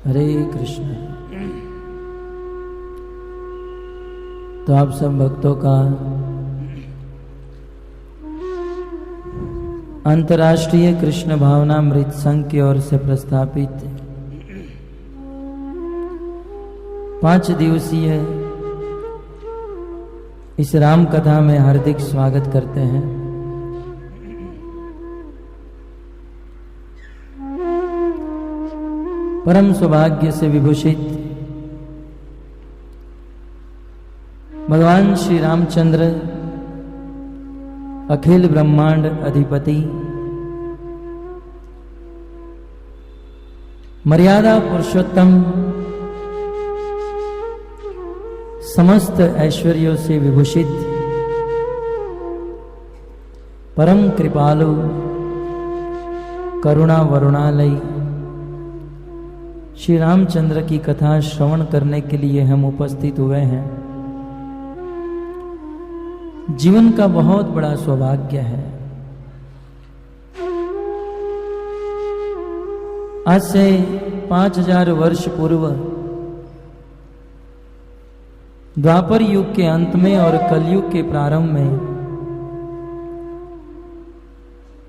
हरे कृष्ण। तो आप सब भक्तों का अंतर्राष्ट्रीय कृष्ण भावनामृत संघ की ओर से प्रस्थापित 5 दिवसीय इस राम कथा में हार्दिक स्वागत करते हैं। परम सौभाग्य से विभूषित भगवान श्री रामचंद्र अखिल ब्रह्मांड अधिपति, मर्यादा पुरुषोत्तम, समस्त ऐश्वर्यों से विभूषित परम कृपालु करुणा वरुणालय श्री रामचंद्र की कथा श्रवण करने के लिए हम उपस्थित हुए हैं। जीवन का बहुत बड़ा सौभाग्य है। आज से 5000 वर्ष पूर्व द्वापर युग के अंत में और कलयुग के प्रारंभ में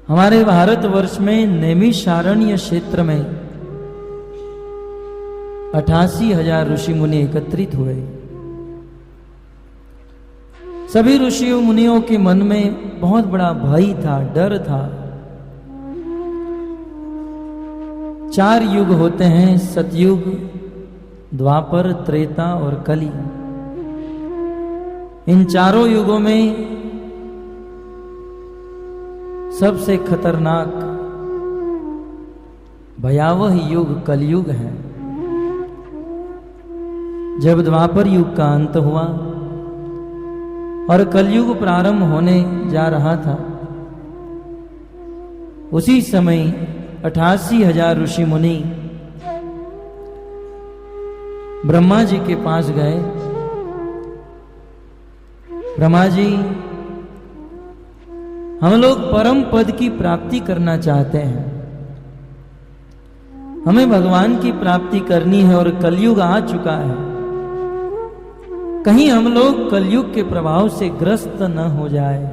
हमारे भारतवर्ष में नैमिषारण्य क्षेत्र में 88,000 ऋषि मुनि एकत्रित हुए। सभी ऋषियों मुनियों के मन में बहुत बड़ा भय था, डर था। 4 युग होते हैं, सतयुग, द्वापर, त्रेता और कली। इन चारों युगों में सबसे खतरनाक भयावह युग कलयुग है। जब द्वापर युग का अंत हुआ और कलयुग प्रारंभ होने जा रहा था, उसी समय 88,000 ऋषि मुनि ब्रह्मा जी के पास गए। ब्रह्मा जी, हम लोग परम पद की प्राप्ति करना चाहते हैं, हमें भगवान की प्राप्ति करनी है और कलयुग आ चुका है। कहीं हम लोग कलयुग के प्रभाव से ग्रस्त न हो जाए।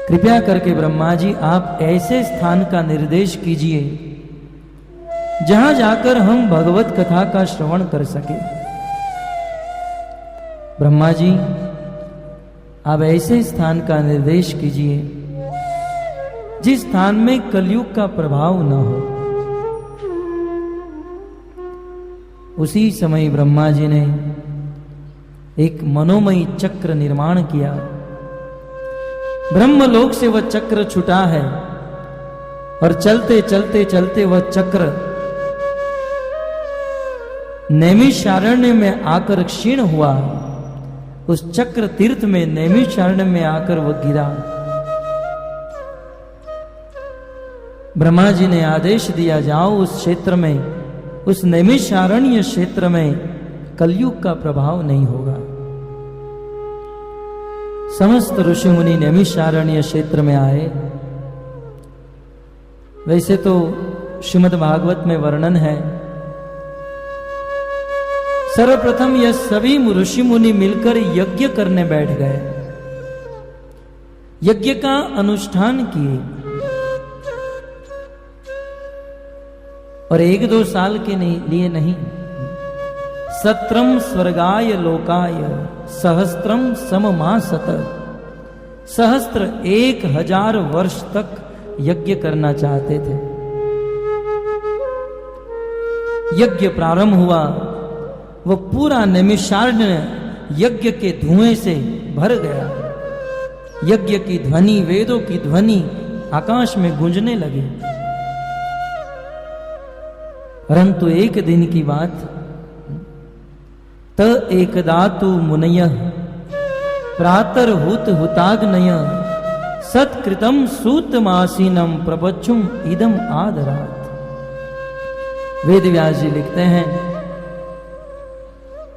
कृपया करके ब्रह्मा जी आप ऐसे स्थान का निर्देश कीजिए जहां जाकर हम भगवत कथा का श्रवण कर सके। ब्रह्मा जी आप ऐसे स्थान का निर्देश कीजिए जिस स्थान में कलयुग का प्रभाव न हो। उसी समय ब्रह्मा जी ने एक मनोमयी चक्र निर्माण किया। ब्रह्मलोक से वह चक्र छूटा है और चलते चलते चलते वह चक्र नैमिषारण्य में आकर क्षीण हुआ। उस चक्र तीर्थ में नैमिषारण्य में आकर वह गिरा। ब्रह्मा जी ने आदेश दिया, जाओ उस क्षेत्र में, उस नैमिषारण्य क्षेत्र में कलयुग का प्रभाव नहीं होगा। समस्त ऋषि मुनि नैमिषारण्य क्षेत्र में आए। वैसे तो श्रीमद् भागवत में वर्णन है, सर्वप्रथम यह सभी ऋषि मुनि मिलकर यज्ञ करने बैठ गए, यज्ञ का अनुष्ठान किए। और 1-2 साल के लिए नहीं, सत्रम स्वर्गाय लोकाय सहस्त्रम सममासत, सहस्त्र 1000 वर्ष तक यज्ञ करना चाहते थे। यज्ञ प्रारंभ हुआ, वह पूरा नैमिषारण्य यज्ञ के धुएं से भर गया। यज्ञ की ध्वनि, वेदों की ध्वनि आकाश में गूंजने लगी। परंतु एक दिन की बात, त एकदातु मुनयः प्रातर्हुत हुताग्नय सत्कृतम सूतमासीनम प्रबच्छुम इदम आदरात। वेद व्यास जी लिखते हैं,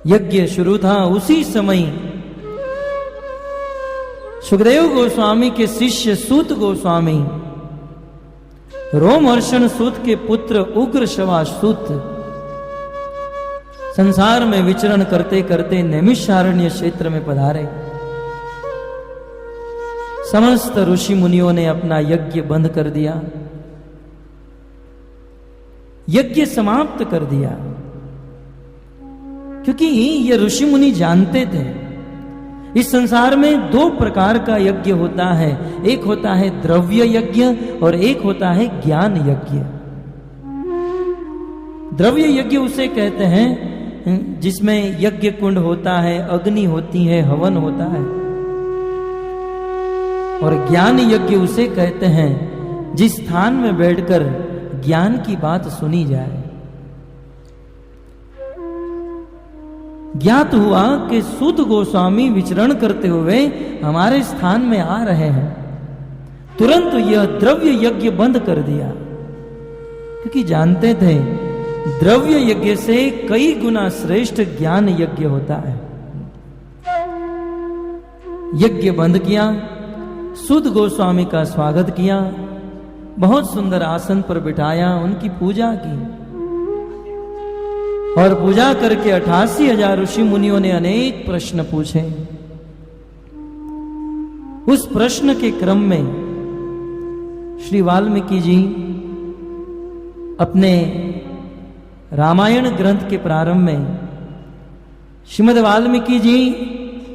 यज्ञ शुरू था। उसी समय सुखदेव गोस्वामी के शिष्य सूत गोस्वामी रोमहर्षण सूत के पुत्र उग्र शवासूत संसार में विचरण करते करते नैमिषारण्य क्षेत्र में पधारे। समस्त ऋषि मुनियों ने अपना यज्ञ बंद कर दिया, यज्ञ समाप्त कर दिया, क्योंकि ये ऋषि मुनि जानते थे इस संसार में दो प्रकार का यज्ञ होता है, एक होता है द्रव्य यज्ञ और एक होता है ज्ञान यज्ञ। द्रव्य यज्ञ उसे कहते हैं जिसमें यज्ञ कुंड होता है, अग्नि होती है, हवन होता है। और ज्ञान यज्ञ उसे कहते हैं जिस स्थान में बैठकर ज्ञान की बात सुनी जाए। ज्ञात हुआ कि सूत गोस्वामी विचरण करते हुए हमारे स्थान में आ रहे हैं, तुरंत यह द्रव्य यज्ञ बंद कर दिया, क्योंकि जानते थे द्रव्य यज्ञ से कई गुना श्रेष्ठ ज्ञान यज्ञ होता है। यज्ञ बंद किया, सूत गोस्वामी का स्वागत किया, बहुत सुंदर आसन पर बिठाया, उनकी पूजा की और पूजा करके 88,000 ऋषि मुनियों ने अनेक प्रश्न पूछे। उस प्रश्न के क्रम में श्री वाल्मीकि जी अपने रामायण ग्रंथ के प्रारंभ में श्रीमद् वाल्मीकि जी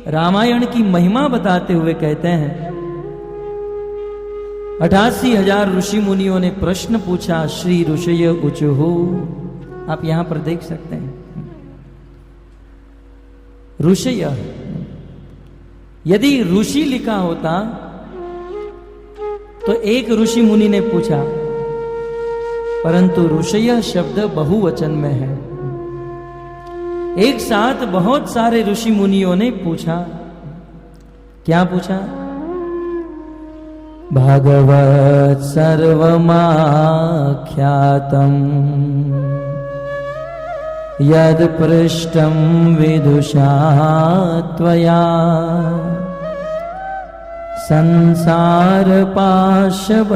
रामायण की महिमा बताते हुए कहते हैं 88,000 ऋषि मुनियों ने प्रश्न पूछा। श्री ऋषय उचुहु, आप यहां पर देख सकते हैं ऋषय, यदि ऋषि लिखा होता तो एक ऋषि मुनि ने पूछा, परंतु ऋषय शब्द बहुवचन में है। एक साथ बहुत सारे ऋषि मुनियों ने पूछा। क्या पूछा? भगवत् सर्वमाख्यातम् यद पृष्टं विदुषा त्वया संसार पाशबद्धानां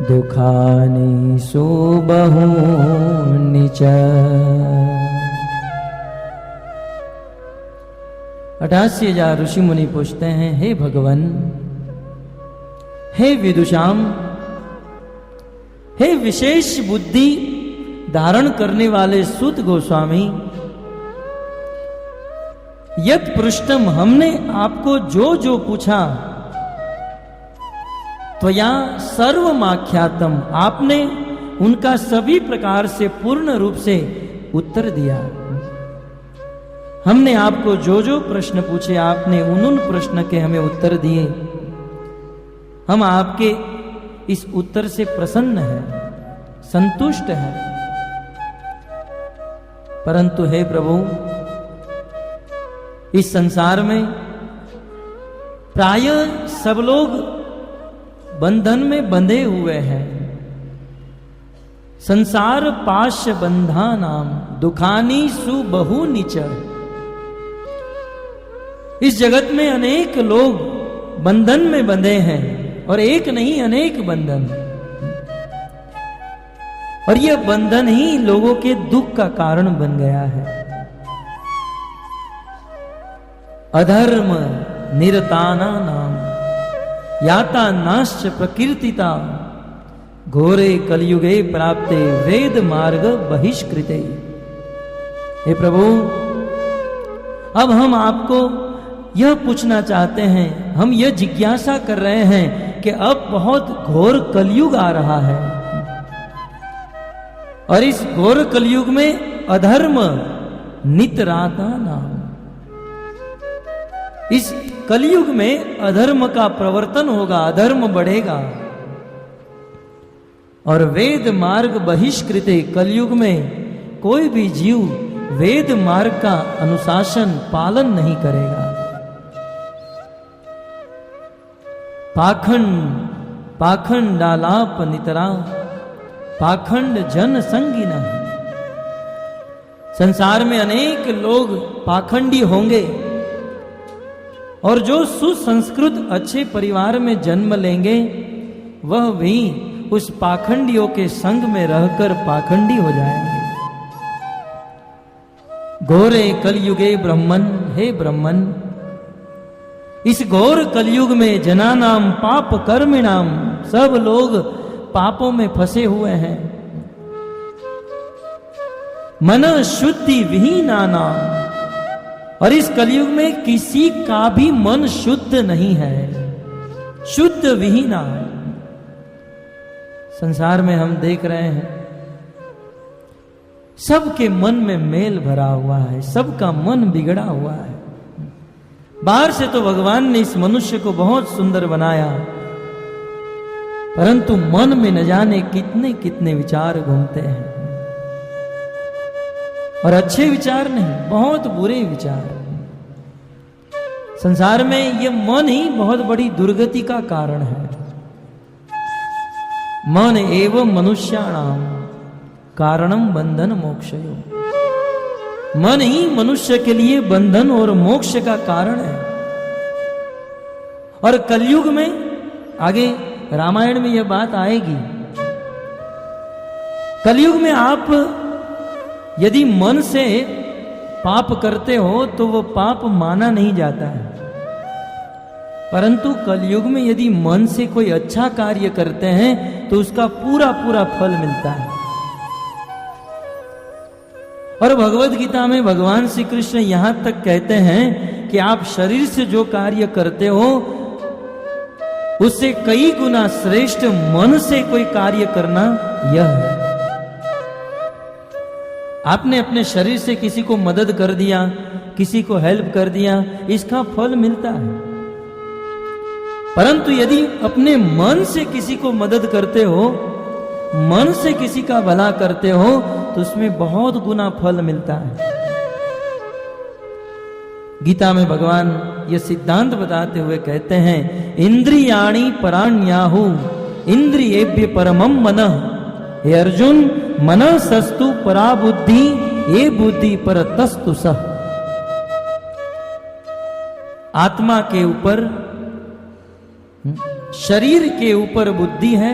दुखानि सुबहूनि च। 88,000 ऋषि मुनि पूछते हैं, हे भगवान, हे विदुषाम, हे विशेष बुद्धि धारण करने वाले सूत गोस्वामी, यत् पृष्ठम, हमने आपको जो जो पूछा, त्वया सर्वमाख्यातम, आपने उनका सभी प्रकार से पूर्ण रूप से उत्तर दिया। हमने आपको जो जो प्रश्न पूछे, आपने उन प्रश्न के हमें उत्तर दिए। हम आपके इस उत्तर से प्रसन्न हैं, संतुष्ट हैं। परंतु हे प्रभु, इस संसार में प्राय सब लोग बंधन में बंधे हुए हैं। संसार पाश बंधा नाम दुखानी सुबहूनि च। इस जगत में अनेक लोग बंधन में बंधे हैं, और एक नहीं अनेक बंधन, और यह बंधन ही लोगों के दुख का कारण बन गया है। अधर्म निरताना नाम याता नाश्च प्रकीर्तिता घोरे कलयुगे प्राप्ते वेद मार्ग बहिष्कृते। हे प्रभु, अब हम आपको यह पूछना चाहते हैं, हम यह जिज्ञासा कर रहे हैं कि अब बहुत घोर कलयुग आ रहा है, और इस घोर कलयुग में अधर्म नितराता नाम, इस कलयुग में अधर्म का प्रवर्तन होगा, अधर्म बढ़ेगा, और वेद मार्ग बहिष्कृते, कलयुग में कोई भी जीव वेद मार्ग का अनुशासन पालन नहीं करेगा। पाखंड डालाप नितरा पाखंड जन संगीना। संसार में अनेक लोग पाखंडी होंगे और जो सुसंस्कृत अच्छे परिवार में जन्म लेंगे वह भी उस पाखंडियों के संग में रहकर पाखंडी हो जाएंगे। घोरे कलयुगे ब्रह्मन, हे ब्रह्मन, इस घोर कलयुग में जनानाम पाप कर्मिणाम, सब लोग पापों में फंसे हुए हैं। मन शुद्धि विहीनानाम, और इस कलयुग में किसी का भी मन शुद्ध नहीं है, शुद्ध विहीना। संसार में हम देख रहे हैं सबके मन में मेल भरा हुआ है, सबका मन बिगड़ा हुआ है। बाहर से तो भगवान ने इस मनुष्य को बहुत सुंदर बनाया, परंतु मन में न जाने कितने कितने विचार घूमते हैं, और अच्छे विचार नहीं, बहुत बुरे विचार। संसार में ये मन ही बहुत बड़ी दुर्गति का कारण है। मन एवं मनुष्याणाम कारणम बंधन मोक्षयो, मन ही मनुष्य के लिए बंधन और मोक्ष का कारण है। और कलयुग में, आगे रामायण में यह बात आएगी, कलयुग में आप यदि मन से पाप करते हो तो वो पाप माना नहीं जाता है, परंतु कलयुग में यदि मन से कोई अच्छा कार्य करते हैं तो उसका पूरा पूरा फल मिलता है। और भगवत गीता में भगवान श्री कृष्ण यहां तक कहते हैं कि आप शरीर से जो कार्य करते हो उससे कई गुना श्रेष्ठ मन से कोई कार्य करना यह है। आपने अपने शरीर से किसी को मदद कर दिया, किसी को हेल्प कर दिया, इसका फल मिलता है। परंतु यदि अपने मन से किसी को मदद करते हो, मन से किसी का भला करते हो, तो उसमें बहुत गुना फल मिलता है। गीता में भगवान यह सिद्धांत बताते हुए कहते हैं, इंद्रियाणि पराण्याहु इंद्रियेभ्य परमं मनः। हे अर्जुन, मनसस्तु परा बुद्धि, ये बुद्धि परतस्तु सः। आत्मा के ऊपर, शरीर के ऊपर बुद्धि है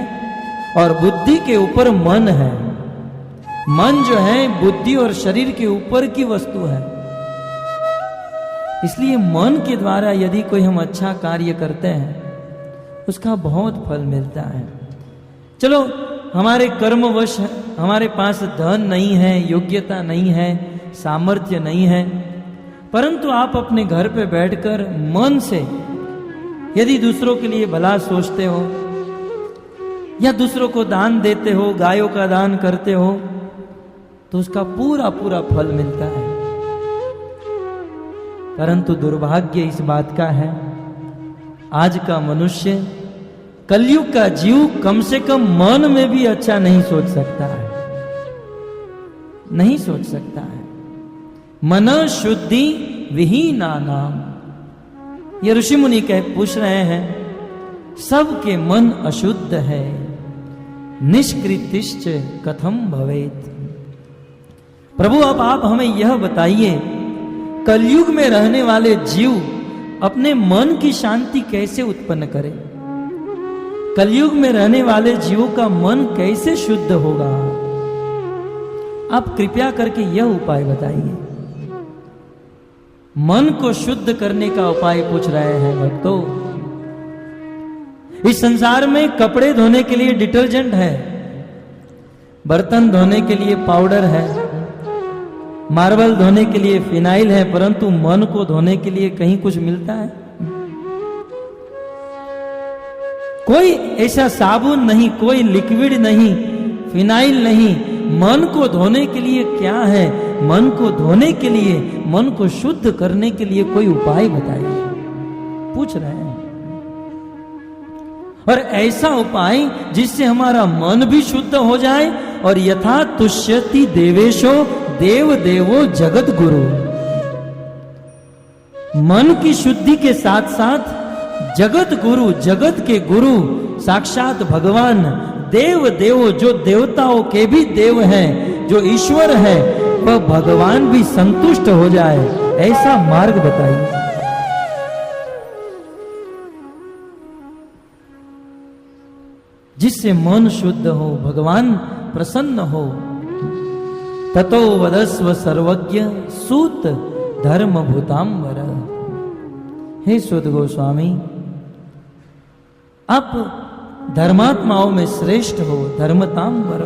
और बुद्धि के ऊपर मन है। मन जो है बुद्धि और शरीर के ऊपर की वस्तु है। इसलिए मन के द्वारा यदि कोई हम अच्छा कार्य करते हैं उसका बहुत फल मिलता है। चलो हमारे कर्मवश हमारे पास धन नहीं है, योग्यता नहीं है, सामर्थ्य नहीं है, परंतु आप अपने घर पे बैठकर मन से यदि दूसरों के लिए भला सोचते हो या दूसरों को दान देते हो, गायों का दान करते हो, तो उसका पूरा पूरा फल मिलता है। परंतु दुर्भाग्य इस बात का है, आज का मनुष्य, कलयुग का जीव कम से कम मन में भी अच्छा नहीं सोच सकता है, नहीं सोच सकता है। मन शुद्धि विहीना नाम, ये ऋषि मुनि पूछ रहे हैं, सबके मन अशुद्ध है, निष्कृतिश्च कथम भवेत। प्रभु अब आप हमें यह बताइए, कलयुग में रहने वाले जीव अपने मन की शांति कैसे उत्पन्न करें? कलयुग में रहने वाले जीवों का मन कैसे शुद्ध होगा? आप कृपया करके यह उपाय बताइए। मन को शुद्ध करने का उपाय पूछ रहे हैं भक्तों। इस संसार में कपड़े धोने के लिए डिटर्जेंट है, बर्तन धोने के लिए पाउडर है, मार्बल धोने के लिए फिनाइल है, परंतु मन को धोने के लिए कहीं कुछ मिलता है? कोई ऐसा साबुन नहीं, कोई लिक्विड नहीं, फिनाइल नहीं। मन को धोने के लिए क्या है? मन को धोने के लिए, मन को शुद्ध करने के लिए कोई उपाय बताइए, पूछ रहे हैं। और ऐसा उपाय जिससे हमारा मन भी शुद्ध हो जाए, और यथा तुष्यति देवेशो देव देवो जगत गुरु। मन की शुद्धि के साथ साथ जगत गुरु, जगत के गुरु साक्षात भगवान, देव देवो, जो देवताओं के भी देव हैं, जो ईश्वर है, वह भगवान भी संतुष्ट हो जाए, ऐसा मार्ग बताइए। जिससे मन शुद्ध हो, भगवान प्रसन्न हो। ततो वदस्व सर्वज्ञ सूत धर्म भूतांबर। हे सूत गोस्वामी, आप धर्मात्माओं में श्रेष्ठ हो, धर्मतांबर।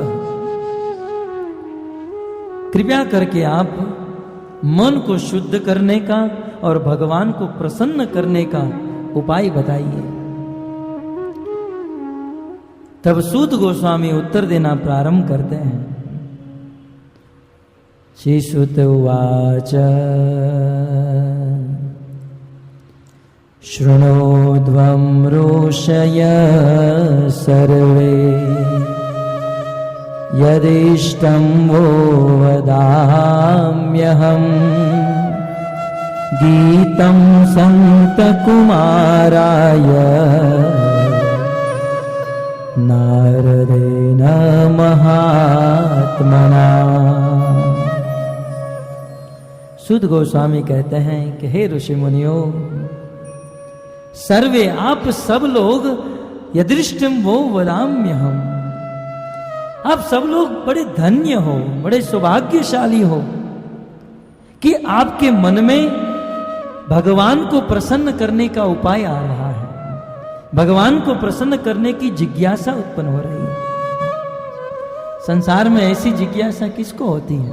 कृपया करके आप मन को शुद्ध करने का और भगवान को प्रसन्न करने का उपाय बताइए। तब सूत गोस्वामी उत्तर देना प्रारंभ करते हैं। श्रीसुत उवाच शृणोध्वं रोषय सर्वे यदिष्टं वो वदाम्यहम् गीतं सन्तकुमाराय नारदेन महात्मना। सूत गोस्वामी कहते हैं कि हे ऋषि मुनियों, सर्वे आप सब लोग यदृष्टम वो वदाम्यहम्, आप सब लोग बड़े धन्य हो, बड़े सौभाग्यशाली हो कि आपके मन में भगवान को प्रसन्न करने का उपाय आ रहा है, भगवान को प्रसन्न करने की जिज्ञासा उत्पन्न हो रही है। संसार में ऐसी जिज्ञासा किसको होती है?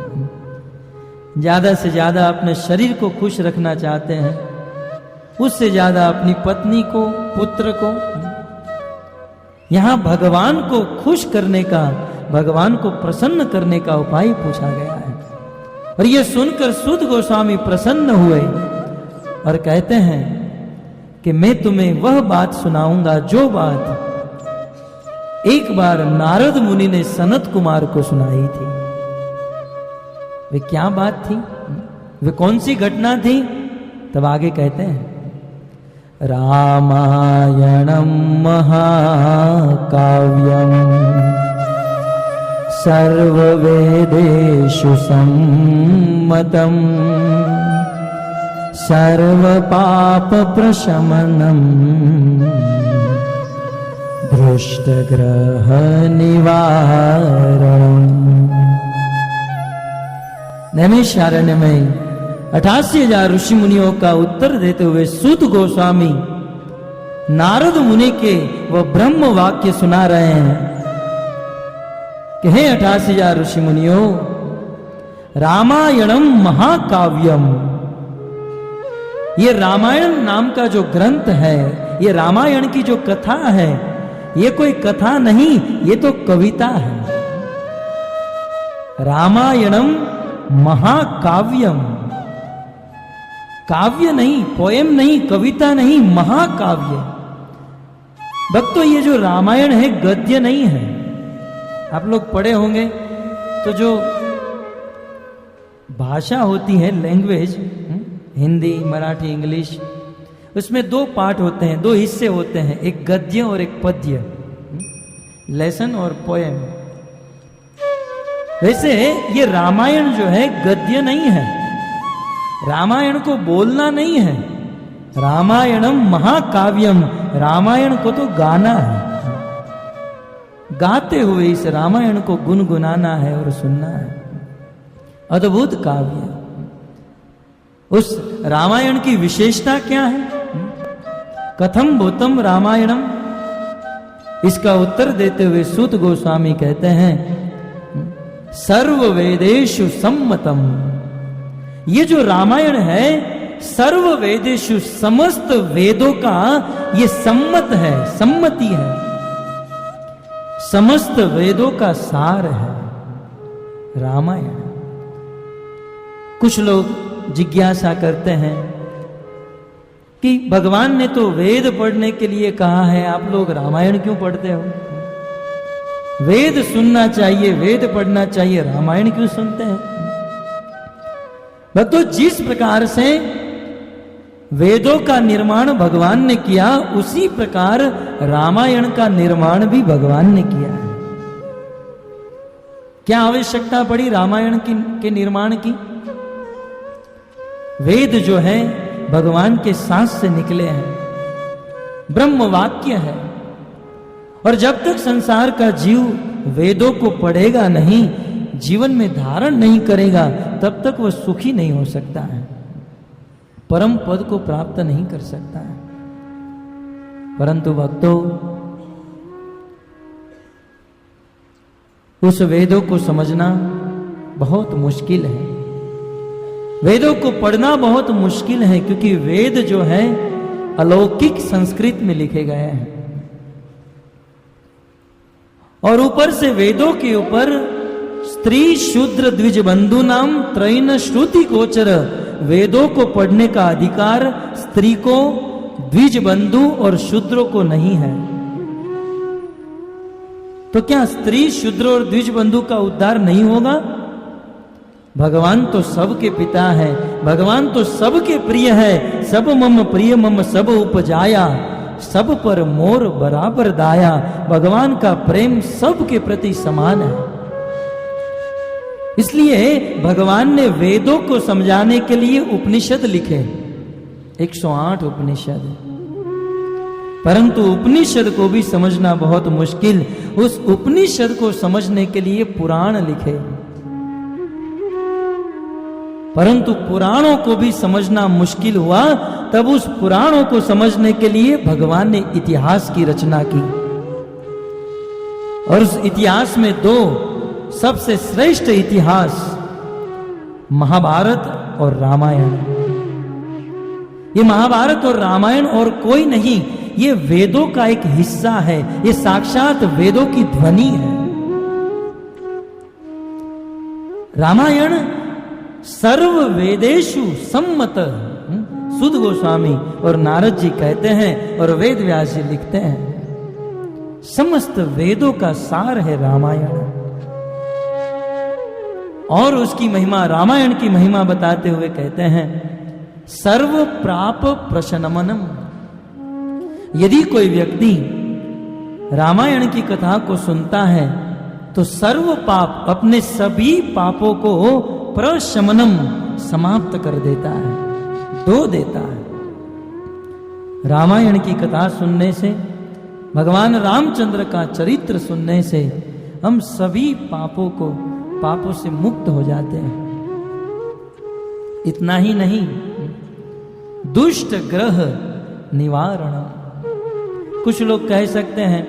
ज्यादा से ज्यादा अपने शरीर को खुश रखना चाहते हैं, उससे ज्यादा अपनी पत्नी को, पुत्र को। यहां भगवान को खुश करने का, भगवान को प्रसन्न करने का उपाय पूछा गया है। और यह सुनकर सूत गोस्वामी प्रसन्न हुए और कहते हैं कि मैं तुम्हें वह बात सुनाऊंगा जो बात एक बार नारद मुनि ने सनत कुमार को सुनाई थी। वे क्या बात थी, वे कौन सी घटना थी? तब आगे कहते हैं रामायणं महाकाव्यं सर्ववेदेषु सम्मतं सर्वपापप्रशमनम् दृष्टग्रहनिवारणम्। नैमिषारण्य में 88,000 ऋषि मुनियों का उत्तर देते हुए सूत गोस्वामी नारद मुनि के वह ब्रह्म वाक्य सुना रहे हैं कि हे 88,000 ऋषि मुनियों, रामायणम महाकाव्यम, ये रामायण नाम का जो ग्रंथ है, ये रामायण की जो कथा है, ये कोई कथा नहीं, ये तो कविता है। रामायणम महाकाव्यम, काव्य नहीं, पोएम नहीं, कविता नहीं, महाकाव्य। भक्तों, ये जो रामायण है गद्य नहीं है। आप लोग पढ़े होंगे तो जो भाषा होती है, लैंग्वेज, हिंदी, मराठी, इंग्लिश, उसमें 2 पार्ट होते हैं, 2 हिस्से होते हैं, एक गद्य और एक पद्य, लेसन और पोएम। वैसे ये रामायण जो है गद्य नहीं है, रामायण को बोलना नहीं है। रामायणम महाकाव्यम, रामायण को तो गाना है, गाते हुए इस रामायण को गुनगुनाना है और सुनना है। अद्भुत काव्य। उस रामायण की विशेषता क्या है? कथम भूतम रामायणम, इसका उत्तर देते हुए सूत गोस्वामी कहते हैं सर्व वेदेषु सम्मतम। ये जो रामायण है सर्व वेदेषु, समस्त वेदों का ये सम्मत है, सम्मति है, समस्त वेदों का सार है रामायण। कुछ लोग जिज्ञासा करते हैं कि भगवान ने तो वेद पढ़ने के लिए कहा है, आप लोग रामायण क्यों पढ़ते हो? वेद सुनना चाहिए, वेद पढ़ना चाहिए, रामायण क्यों सुनते हैं? भक्तों, जिस प्रकार से वेदों का निर्माण भगवान ने किया, उसी प्रकार रामायण का निर्माण भी भगवान ने किया है। क्या आवश्यकता पड़ी रामायण के निर्माण की? वेद जो है भगवान के सांस से निकले हैं, ब्रह्म वाक्य है, और जब तक संसार का जीव वेदों को पढ़ेगा नहीं, जीवन में धारण नहीं करेगा, तब तक वह सुखी नहीं हो सकता है, परम पद को प्राप्त नहीं कर सकता है। परंतु भक्तों, उस वेदों को समझना बहुत मुश्किल है, वेदों को पढ़ना बहुत मुश्किल है, क्योंकि वेद जो है अलौकिक संस्कृत में लिखे गए हैं, और ऊपर से वेदों के ऊपर स्त्री शूद्र द्विज बंधु नाम त्रैन श्रुति गोचर, वेदों को पढ़ने का अधिकार स्त्री को, द्विज बंधु और शूद्रों को नहीं है। तो क्या स्त्री शूद्र और द्विज बंधु का उद्धार नहीं होगा? भगवान तो सबके पिता है, भगवान तो सबके प्रिय है। सब मम प्रिय मम सब उपजाया, सब पर मोर बराबर दाया। भगवान का प्रेम सबके प्रति समान है। इसलिए भगवान ने वेदों को समझाने के लिए उपनिषद लिखे, 108 उपनिषद। परंतु उपनिषद को भी समझना बहुत मुश्किल, उस उपनिषद को समझने के लिए पुराण लिखे। परंतु पुराणों को भी समझना मुश्किल हुआ, तब उस पुराणों को समझने के लिए भगवान ने इतिहास की रचना की। और उस इतिहास में दो सबसे श्रेष्ठ इतिहास, महाभारत और रामायण। ये महाभारत और रामायण और कोई नहीं, ये वेदों का एक हिस्सा है, ये साक्षात वेदों की ध्वनि है। रामायण सर्व वेदेषु सम्मत, सुध गोस्वामी और नारद जी कहते हैं और वेद व्यास जी लिखते हैं, समस्त वेदों का सार है रामायण। और उसकी महिमा, रामायण की महिमा बताते हुए कहते हैं, सर्व प्राप प्रशमनम। यदि कोई व्यक्ति रामायण की कथा को सुनता है तो सर्व पाप, अपने सभी पापों को प्रशमनम, समाप्त कर देता है, धो देता है। रामायण की कथा सुनने से, भगवान रामचंद्र का चरित्र सुनने से हम सभी पापों से मुक्त हो जाते हैं। इतना ही नहीं, दुष्ट ग्रह निवारण। कुछ लोग कह सकते हैं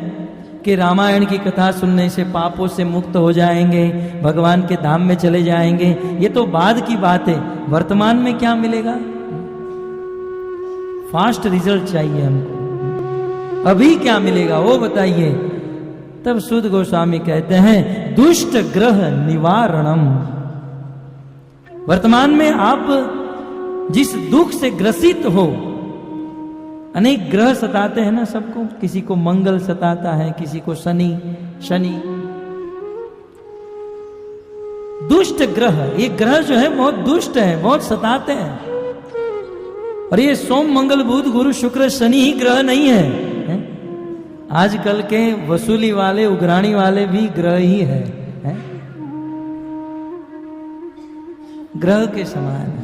कि रामायण की कथा सुनने से पापों से मुक्त हो जाएंगे, भगवान के धाम में चले जाएंगे। ये तो बाद की बात है, वर्तमान में क्या मिलेगा? फास्ट रिजल्ट चाहिए हमको, अभी क्या मिलेगा वो बताइए। तब सुध गोस्वामी कहते हैं, दुष्ट ग्रह निवारणम। वर्तमान में आप जिस दुख से ग्रसित हो, अनेक ग्रह सताते हैं ना सबको, किसी को मंगल सताता है, किसी को शनि। दुष्ट ग्रह, ये ग्रह जो है बहुत दुष्ट है, बहुत सताते हैं। और ये सोम मंगल बुध गुरु शुक्र शनि ही ग्रह नहीं है, आजकल के वसूली वाले उगराणी वाले भी ग्रह ही है? ग्रह के समान है।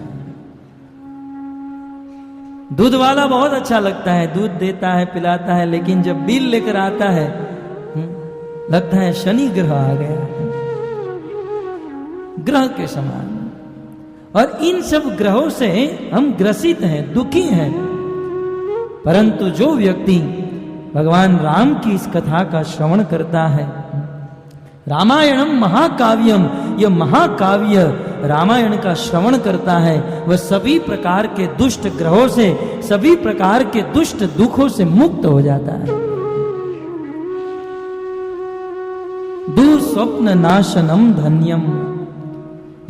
दूध वाला बहुत अच्छा लगता है, दूध देता है, पिलाता है, लेकिन जब बिल लेकर आता है लगता है शनि ग्रह आ गया। ग्रह के समान। और इन सब ग्रहों से हम ग्रसित हैं, दुखी हैं। परंतु जो व्यक्ति भगवान राम की इस कथा का श्रवण करता है, रामायणम महाकाव्यम, यह महाकाव्य रामायण का श्रवण करता है, वह सभी प्रकार के दुष्ट ग्रहों से, सभी प्रकार के दुष्ट दुखों से मुक्त हो जाता है। दुस्वप्न नाशनम धन्यम।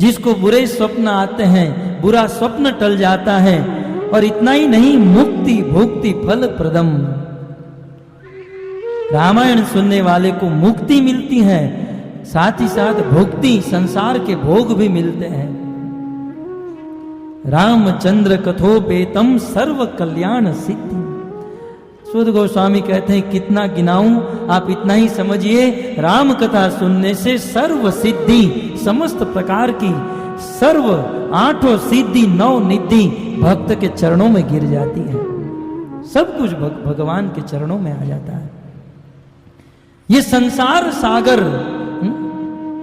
जिसको बुरे स्वप्न आते हैं, बुरा स्वप्न टल जाता है। और इतना ही नहीं, मुक्ति भुक्ति फल प्रदम। रामायण सुनने वाले को मुक्ति मिलती है, साथ ही साथ भुक्ति, संसार के भोग भी मिलते हैं। रामचंद्र कथोपेतम सर्व कल्याण सिद्धि। सुध गोस्वामी कहते हैं, कितना गिनाऊं, आप इतना ही समझिए। राम कथा सुनने से सर्व सिद्धि, समस्त प्रकार की सर्व 8 सिद्धि 9 निधि भक्त के चरणों में गिर जाती है। सब कुछ भगवान के चरणों में आ जाता है। ये संसार सागर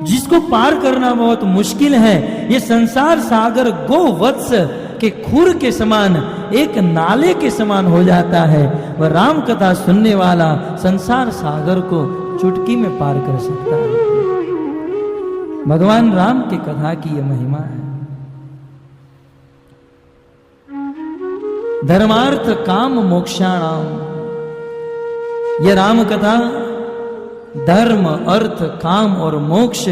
जिसको पार करना बहुत मुश्किल है, ये संसार सागर गोवत्स के खुर के समान, एक नाले के समान हो जाता है। वह राम कथा सुनने वाला संसार सागर को चुटकी में पार कर सकता है। भगवान राम की कथा की यह महिमा है। धर्मार्थ काम मोक्षाणाम, यह राम कथा धर्म अर्थ काम और मोक्ष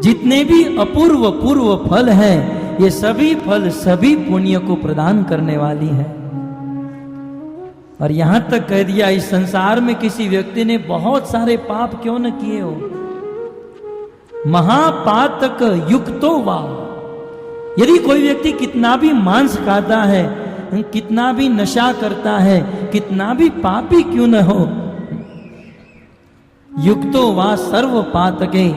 जितने भी अपूर्व पूर्व फल हैं, ये सभी फल सभी पुण्य को प्रदान करने वाली है। और यहां तक कह दिया, इस संसार में किसी व्यक्ति ने बहुत सारे पाप क्यों न किए हो, महापातक युक्तो वा, यदि कोई व्यक्ति कितना भी मांस खाता है, कितना भी नशा करता है, कितना भी पापी क्यों न हो, युक्तो वा सर्व पातके,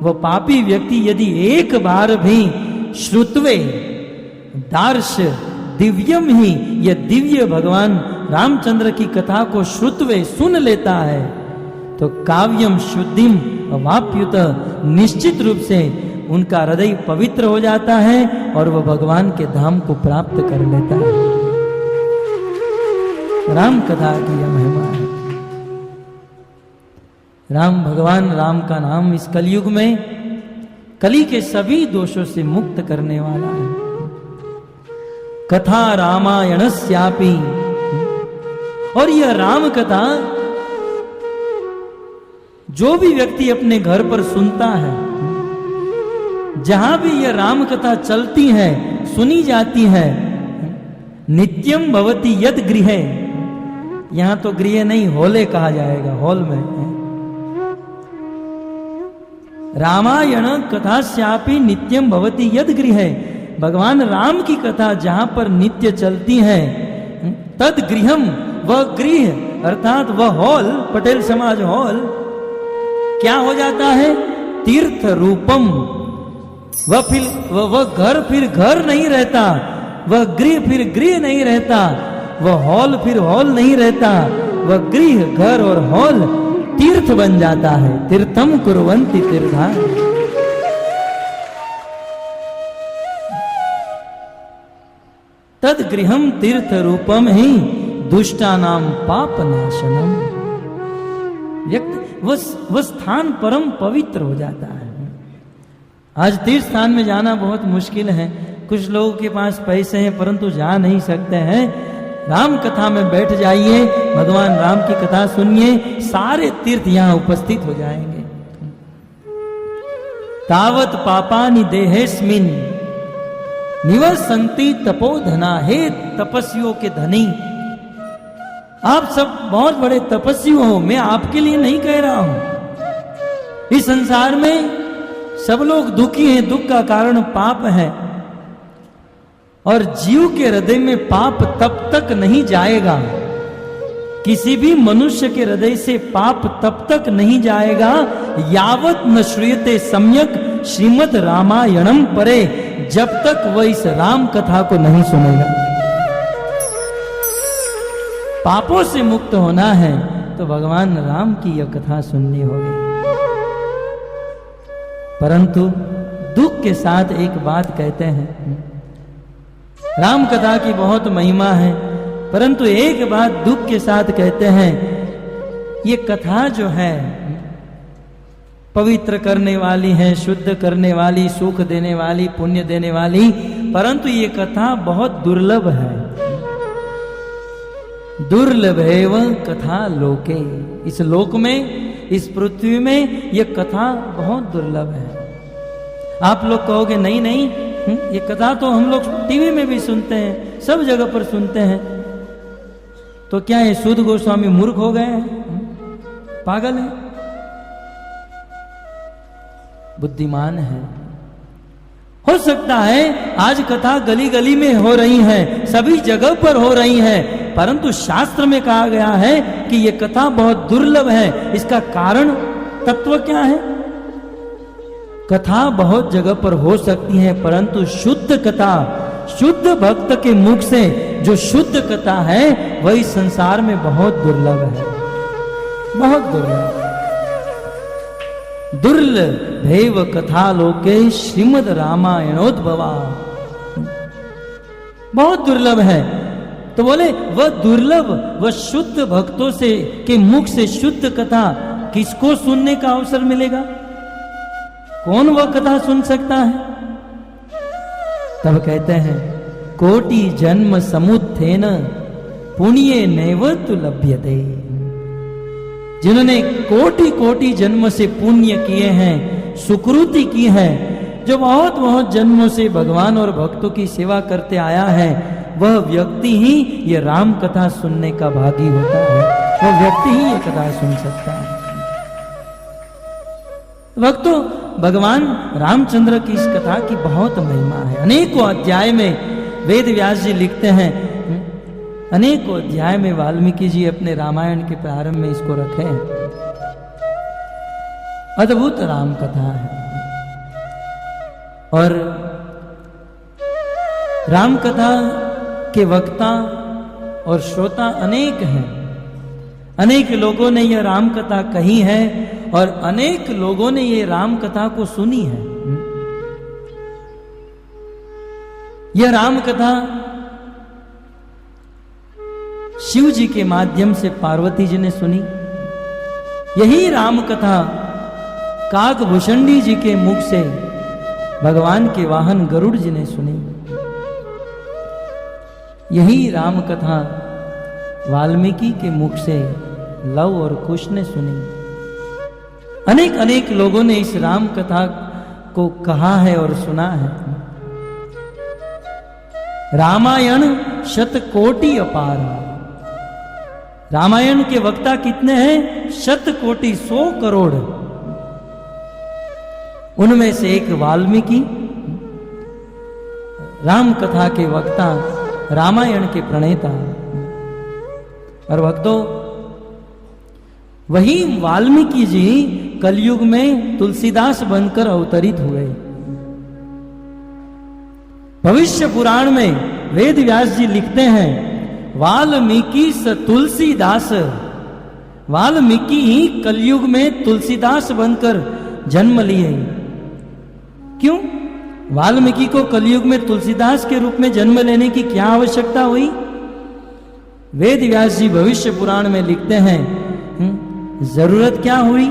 वह पापी व्यक्ति यदि एक बार भी श्रुत्वे दार्श दिव्यम ही, यह दिव्य भगवान रामचंद्र की कथा को श्रुत्वे सुन लेता है, तो काव्यम शुद्धिम वाप्युत, निश्चित रूप से उनका हृदय पवित्र हो जाता है और वह भगवान के धाम को प्राप्त कर लेता है। राम कथा की यह महिमा है। राम भगवान राम का नाम इस कलयुग में कली के सभी दोषों से मुक्त करने वाला है। कथा रामायणस्यापि, और यह राम कथा जो भी व्यक्ति अपने घर पर सुनता है, जहां भी यह राम कथा चलती है, सुनी जाती है, नित्यम भवति यद गृह, यहां तो गृह नहीं हॉले कहा जाएगा, हॉल में, रामायण कथास्यापि नित्यम भवति यद गृह, भगवान राम की कथा जहां पर नित्य चलती है, तद गृहम, वह गृह अर्थात वह हॉल, पटेल समाज हॉल क्या हो जाता है, तीर्थ रूपम, वह घर फिर घर नहीं रहता, वह गृह फिर गृह नहीं रहता, वह हॉल फिर हॉल नहीं रहता, वह गृह घर और हॉल तीर्थ बन जाता है। तीर्थम कुर्वन्ति तीर्था, तद गृहम तीर्थ रूपम ही दुष्टानाम पाप नाशनम, व्यक्ति वह स्थान परम पवित्र हो जाता है। आज तीर्थ स्थान में जाना बहुत मुश्किल है, कुछ लोगों के पास पैसे हैं परंतु जा नहीं सकते हैं। राम कथा में बैठ जाइए, भगवान राम की कथा सुनिए, सारे तीर्थ यहां उपस्थित हो जाएंगे। तावत पापानि देहेस्मिन निवसन्ति तपोधना, हे तपस्वियों के धनी, आप सब बहुत बड़े तपस्वी हो, मैं आपके लिए नहीं कह रहा हूं। इस संसार में सब लोग दुखी हैं, दुख का कारण पाप है, और जीव के हृदय में पाप तब तक नहीं जाएगा, किसी भी मनुष्य के हृदय से पाप तब तक नहीं जाएगा, यावत न श्रूयते सम्यक श्रीमद् रामायणम परे, जब तक वह इस राम कथा को नहीं सुनेगा। पापों से मुक्त होना है तो भगवान राम की यह कथा सुननी होगी। परंतु दुख के साथ एक बात कहते हैं, राम कथा की बहुत महिमा है, परंतु एक बात दुख के साथ कहते हैं, ये कथा जो है पवित्र करने वाली है, शुद्ध करने वाली, सुख देने वाली, पुण्य देने वाली, परंतु ये कथा बहुत दुर्लभ है। दुर्लभेव कथा लोके, इस लोक में, इस पृथ्वी में यह कथा बहुत दुर्लभ है। आप लोग कहोगे नहीं नहीं, ये कथा तो हम लोग टीवी में भी सुनते हैं, सब जगह पर सुनते हैं, तो क्या ये सूद गोस्वामी मूर्ख हो गए हैं, पागल है? बुद्धिमान है। हो सकता है आज कथा गली गली में हो रही है, सभी जगह पर हो रही है, परंतु शास्त्र में कहा गया है कि यह कथा बहुत दुर्लभ है। इसका कारण तत्व क्या है? कथा बहुत जगह पर हो सकती है, परंतु शुद्ध कथा, शुद्ध भक्त के मुख से जो शुद्ध कथा है वही संसार में बहुत दुर्लभ है। बहुत दुर्लभ। दुर्लभैव कथा लोके श्रीमद् रामायणोद्भवा, बहुत दुर्लभ है। तो बोले वह दुर्लभ, वह शुद्ध भक्तों से के मुख से शुद्ध कथा किसको सुनने का अवसर मिलेगा? कौन वह कथा सुन सकता है? तब कहते हैं कोटि जन्म समुत्थेन पुण्य नैवतु लभ्यते। जिन्होंने कोटि कोटि जन्म से पुण्य किए हैं, सुकृति की है, जो बहुत बहुत जन्मों से भगवान और भक्तों की सेवा करते आया है, वह व्यक्ति ही ये राम कथा सुनने का भागी होता है। वह व्यक्ति ही ये कथा सुन सकता है। भक्तों, भगवान रामचंद्र की इस कथा की बहुत महिमा है। अनेकों अध्याय में वेद व्यास जी लिखते हैं, अनेकों अध्याय में वाल्मीकि जी अपने रामायण के प्रारंभ में इसको रखे हैं। अद्भुत राम कथा है। और राम कथा के वक्ता और श्रोता अनेक हैं। अनेक लोगों ने यह राम कथा कही है और अनेक लोगों ने यह राम कथा को सुनी है। यह राम कथा शिव जी के माध्यम से पार्वती जी ने सुनी। यही राम कथा काकभूषणी जी के मुख से भगवान के वाहन गरुड़ जी ने सुनी। यही राम कथा वाल्मीकि के मुख से लव और कुश ने सुनी। अनेक अनेक लोगों ने इस राम कथा को कहा है और सुना है। रामायण शतकोटि अपार। रामायण के वक्ता कितने हैं? शतकोटि, 100 करोड़। उनमें से एक वाल्मीकि, राम कथा के वक्ता, रामायण के प्रणेता। और भक्तों, वही वाल्मीकि जी कलयुग में तुलसीदास बनकर अवतरित हुए। भविष्य पुराण में वेद व्यास जी लिखते हैं, वाल्मीकि स तुलसीदास। वाल्मीकि ही कलयुग में तुलसीदास बनकर जन्म लिए। क्यों? वाल्मीकि को कलयुग में तुलसीदास के रूप में जन्म लेने की क्या आवश्यकता हुई? वेद व्यास जी भविष्य पुराण में लिखते हैं, जरूरत क्या हुई?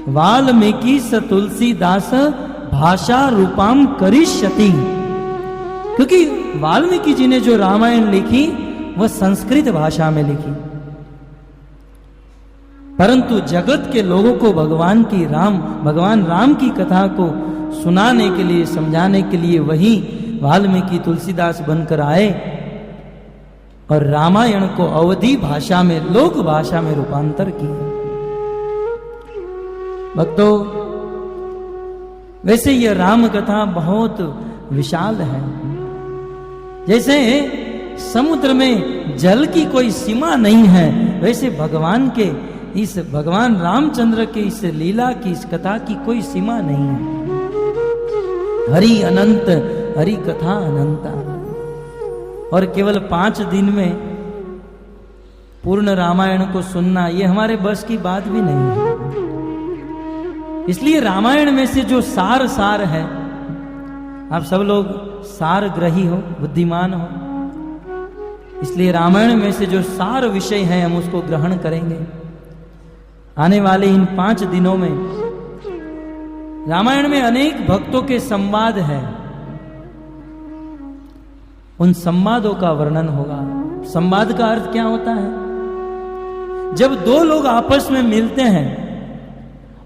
वाल्मीकि स तुलसीदास भाषा रूपाम करिष्यति। क्योंकि वाल्मीकि जी ने जो रामायण लिखी वह संस्कृत भाषा में लिखी, परंतु जगत के लोगों को भगवान राम की कथा को सुनाने के लिए, समझाने के लिए वही वाल्मीकि तुलसीदास बनकर आए और रामायण को अवधी भाषा में, लोक भाषा में रूपांतर किया। भक्तों, वैसे यह राम कथा बहुत विशाल है। जैसे समुद्र में जल की कोई सीमा नहीं है, वैसे भगवान रामचंद्र के इस लीला की, इस कथा की कोई सीमा नहीं है। हरि अनंत, हरि कथा अनंता। और केवल 5 दिन में पूर्ण रामायण को सुनना ये हमारे बस की बात भी नहीं है। इसलिए रामायण में से जो सार है, आप सब लोग सार ग्रही हो, बुद्धिमान हो, इसलिए रामायण में से जो सार विषय है हम उसको ग्रहण करेंगे। आने वाले इन 5 दिनों में रामायण में अनेक भक्तों के संवाद है, उन संवादों का वर्णन होगा। संवाद का अर्थ क्या होता है? जब 2 लोग आपस में मिलते हैं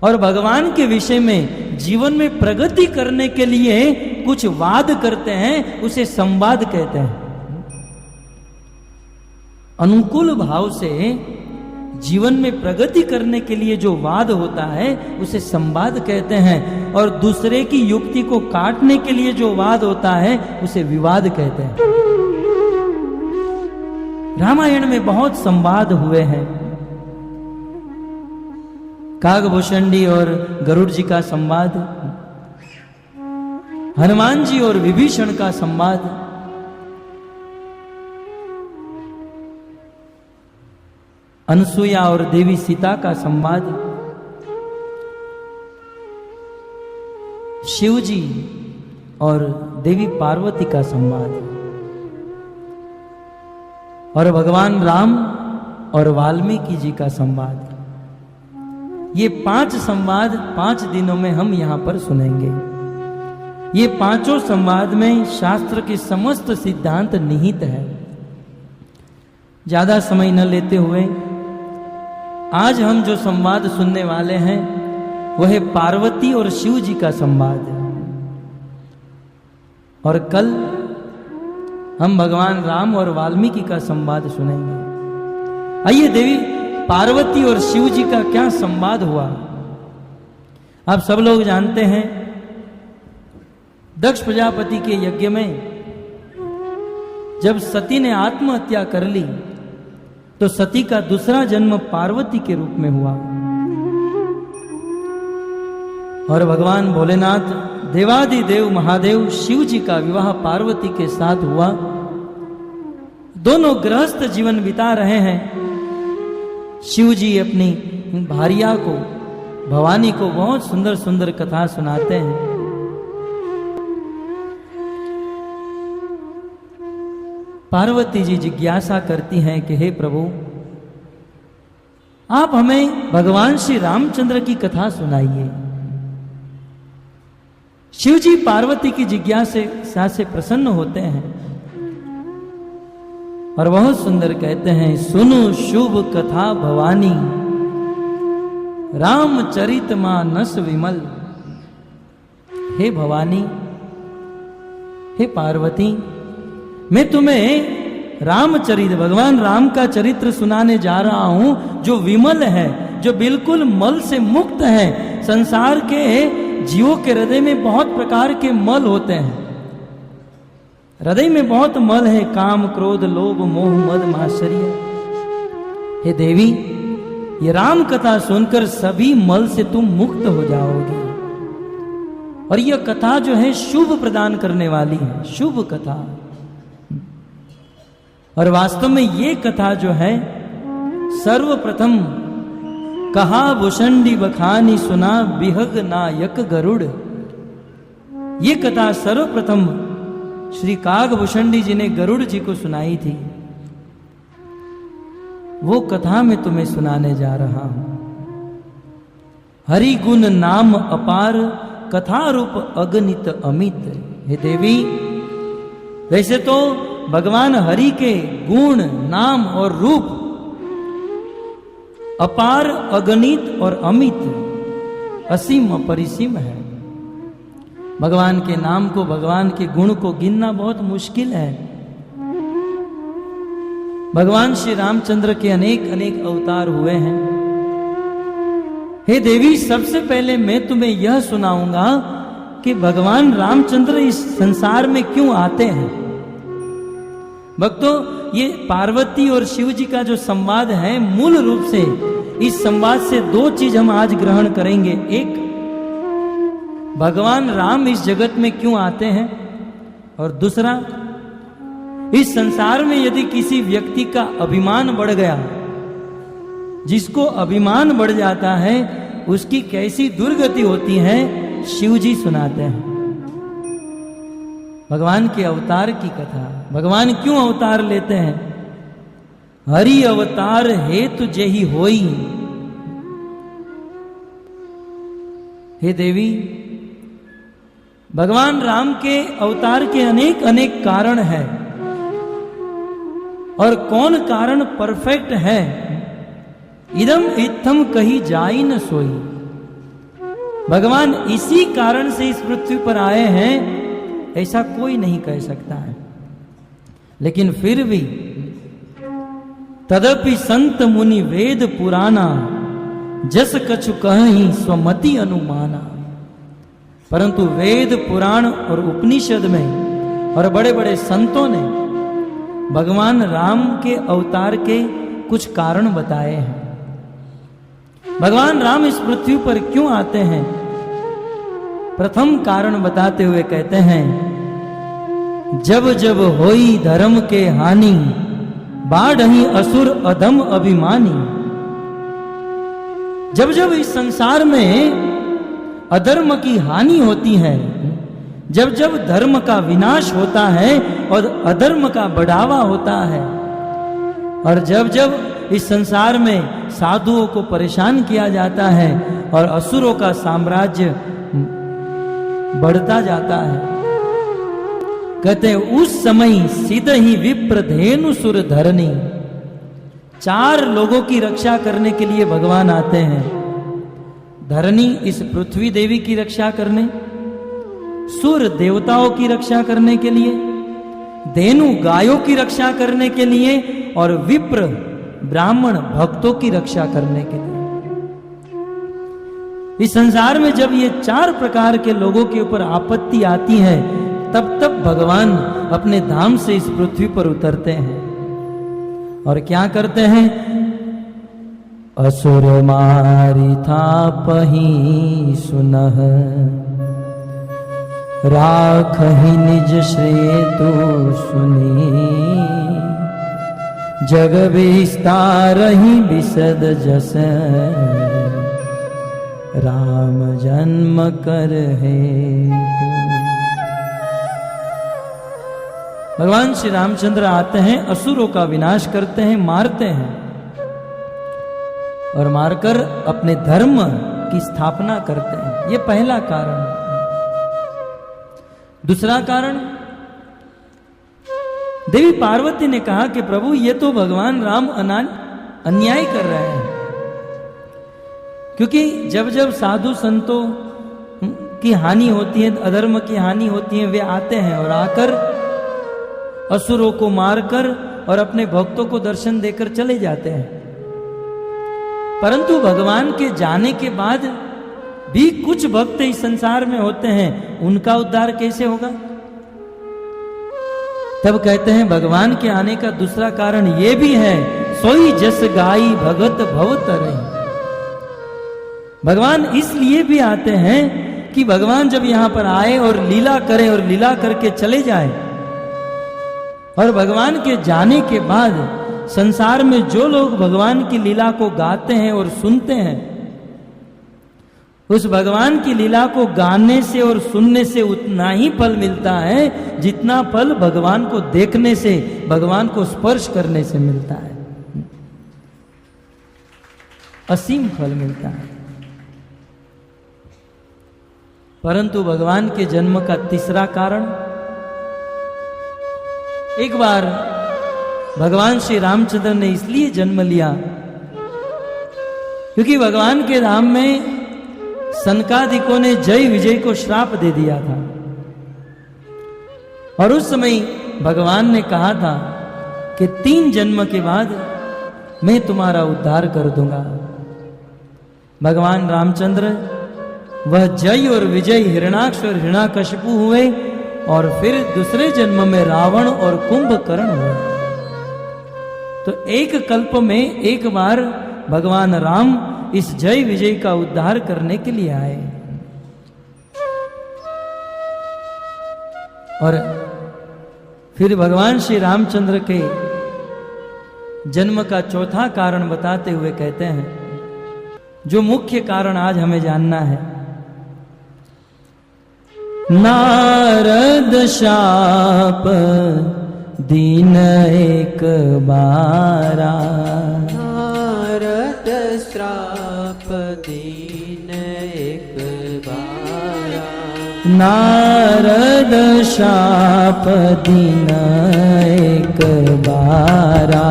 और भगवान के विषय में, जीवन में प्रगति करने के लिए कुछ वाद करते हैं, उसे संवाद कहते हैं। अनुकूल भाव से जीवन में प्रगति करने के लिए जो वाद होता है उसे संवाद कहते हैं, और दूसरे की युक्ति को काटने के लिए जो वाद होता है उसे विवाद कहते हैं। रामायण में बहुत संवाद हुए हैं। काकभूषणी और गरुड़ जी का संवाद, हनुमान जी और विभीषण का संवाद, अनसुया और देवी सीता का संवाद, शिव जी और देवी पार्वती का संवाद, और भगवान राम और वाल्मीकि जी का संवाद। ये 5 संवाद 5 दिनों में हम यहां पर सुनेंगे। ये पांचों संवाद में शास्त्र के समस्त सिद्धांत निहित है। ज्यादा समय न लेते हुए आज हम जो संवाद सुनने वाले हैं वह है पार्वती और शिव जी का संवाद, और कल हम भगवान राम और वाल्मीकि का संवाद सुनेंगे। आइए, देवी पार्वती और शिव जी का क्या संवाद हुआ। आप सब लोग जानते हैं, दक्ष प्रजापति के यज्ञ में जब सती ने आत्महत्या कर ली तो सती का दूसरा जन्म पार्वती के रूप में हुआ, और भगवान भोलेनाथ देवादिदेव महादेव शिव जी का विवाह पार्वती के साथ हुआ। दोनों गृहस्थ जीवन बिता रहे हैं। शिव जी अपनी भार्या को, भवानी को बहुत सुंदर सुंदर कथा सुनाते हैं। पार्वती जी जिज्ञासा करती हैं कि हे प्रभु, आप हमें भगवान श्री रामचंद्र की कथा सुनाइए। शिव जी पार्वती की जिज्ञासा से प्रसन्न होते हैं और बहुत सुंदर कहते हैं, सुनो शुभ कथा भवानी, रामचरित मानस विमल। हे भवानी, हे पार्वती, मैं तुम्हें रामचरित, भगवान राम का चरित्र सुनाने जा रहा हूं, जो विमल है, जो बिल्कुल मल से मुक्त है। संसार के जीवों के हृदय में बहुत प्रकार के मल होते हैं। हृदय में बहुत मल है, काम क्रोध लोभ मोह मद मात्सर्य। हे देवी, ये राम कथा सुनकर सभी मल से तुम मुक्त हो जाओगी। और यह कथा जो है शुभ प्रदान करने वाली है, शुभ कथा। और वास्तव में ये कथा जो है सर्वप्रथम कहा भुषंडी बखानी सुना बिहग नायक गरुड़। ये कथा सर्वप्रथम श्री कागभूषणी जी ने गरुड़ जी को सुनाई थी। वो कथा मैं तुम्हें सुनाने जा रहा हूं। हरि गुण नाम अपार, कथा रूप अगणित अमित। हे देवी, वैसे तो भगवान हरि के गुण, नाम और रूप अपार, अगणित और अमित, असीम अपरिसीम है। भगवान के नाम को, भगवान के गुण को गिनना बहुत मुश्किल है। भगवान श्री रामचंद्र के अनेक अनेक अवतार हुए हैं। हे देवी, सबसे पहले मैं तुम्हें यह सुनाऊंगा कि भगवान रामचंद्र इस संसार में क्यों आते हैं। भक्तों, ये पार्वती और शिव जी का जो संवाद है, मूल रूप से इस संवाद से 2 चीज हम आज ग्रहण करेंगे। एक, भगवान राम इस जगत में क्यों आते हैं, और दूसरा, इस संसार में यदि किसी व्यक्ति का अभिमान बढ़ गया, जिसको अभिमान बढ़ जाता है, उसकी कैसी दुर्गति होती है, शिव जी सुनाते हैं। भगवान के अवतार की कथा, भगवान क्यों अवतार लेते हैं। हरि अवतार हेतु जेहि होई। हे देवी, भगवान राम के अवतार के अनेक अनेक कारण हैं, और कौन कारण परफेक्ट है, इदम इत्थम कही जाई न सोई। भगवान इसी कारण से इस पृथ्वी पर आए हैं, ऐसा कोई नहीं कह सकता है। लेकिन फिर भी तदपि संत मुनि वेद पुराना, जस कछु कहि स्वमति अनुमाना। परंतु वेद पुराण और उपनिषद में और बड़े बड़े संतों ने भगवान राम के अवतार के कुछ कारण बताए हैं। भगवान राम इस पृथ्वी पर क्यों आते हैं, प्रथम कारण बताते हुए कहते हैं, जब जब होई धर्म के हानि, बाढ़ही असुर अधम अभिमानी। जब जब इस संसार में अधर्म की हानि होती है, जब जब धर्म का विनाश होता है और अधर्म का बढ़ावा होता है, और जब जब इस संसार में साधुओं को परेशान किया जाता है और असुरों का साम्राज्य बढ़ता जाता है, कहते हैं उस समय सीधे ही विप्र धेनु सुर धरनी, 4 लोगों की रक्षा करने के लिए भगवान आते हैं। धरनी इस पृथ्वी देवी की रक्षा करने, सुर देवताओं की रक्षा करने के लिए, धेनु गायों की रक्षा करने के लिए और विप्र ब्राह्मण भक्तों की रक्षा करने के लिए। इस संसार में जब ये 4 प्रकार के लोगों के ऊपर आपत्ति आती है, तब तब भगवान अपने धाम से इस पृथ्वी पर उतरते हैं और क्या करते हैं? असुर मारी था पही सुनह, राखहि निज श्रेय तो सुनी, जग विस्तारहि विशद जस, राम जन्म कर है। भगवान श्री रामचंद्र आते हैं, असुरों का विनाश करते हैं, मारते हैं और मारकर अपने धर्म की स्थापना करते हैं। ये पहला कारण है। दूसरा कारण, देवी पार्वती ने कहा कि प्रभु ये तो भगवान राम अन्याय कर रहे हैं, क्योंकि जब जब साधु संतों की हानि होती है, अधर्म की हानि होती है, वे आते हैं और आकर असुरों को मारकर और अपने भक्तों को दर्शन देकर चले जाते हैं। परंतु भगवान के जाने के बाद भी कुछ भक्त इस संसार में होते हैं, उनका उद्धार कैसे होगा? तब कहते हैं भगवान के आने का दूसरा कारण यह भी है, सोई जस गाई भगत भव तरई। भगवान इसलिए भी आते हैं कि भगवान जब यहां पर आए और लीला करें और लीला करके चले जाए, और भगवान के जाने के बाद संसार में जो लोग भगवान की लीला को गाते हैं और सुनते हैं, उस भगवान की लीला को गाने से और सुनने से उतना ही फल मिलता है जितना फल भगवान को देखने से, भगवान को स्पर्श करने से मिलता है। असीम फल मिलता है। परंतु भगवान के जन्म का तीसरा कारण, एक बार भगवान श्री रामचंद्र ने इसलिए जन्म लिया क्योंकि भगवान के धाम में सनकादिकों ने जय विजय को श्राप दे दिया था, और उस समय भगवान ने कहा था कि 3 जन्म के बाद मैं तुम्हारा उद्धार कर दूंगा। भगवान रामचंद्र वह जय और विजय हिरणाक्ष और हिरण्याकशिपु हुए, और फिर दूसरे जन्म में रावण और कुंभकर्ण हुए। तो एक कल्प में एक बार भगवान राम इस जय विजय का उद्धार करने के लिए आए। और फिर भगवान श्री रामचंद्र के जन्म का चौथा कारण बताते हुए कहते हैं, जो मुख्य कारण आज हमें जानना है। नारद शाप दीन एक बारा, नारद श्राप दीन एक बारा, नारद शाप दीन एक बारा,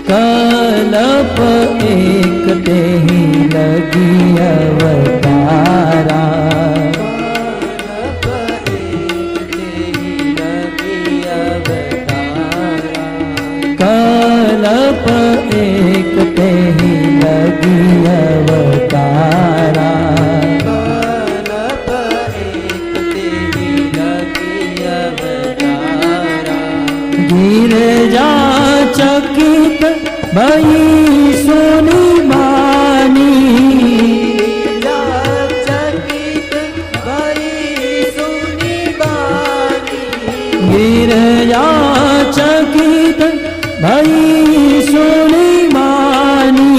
कलप एक तेहि लगी अवतारा, कलप एक तेहि लगी अवतारा, कलप एक तेहि लगी अवतारा, गिरजा चकित भई सोनी बानी, चकित भई सोनी बानी, गिरजा भई सुनी बानी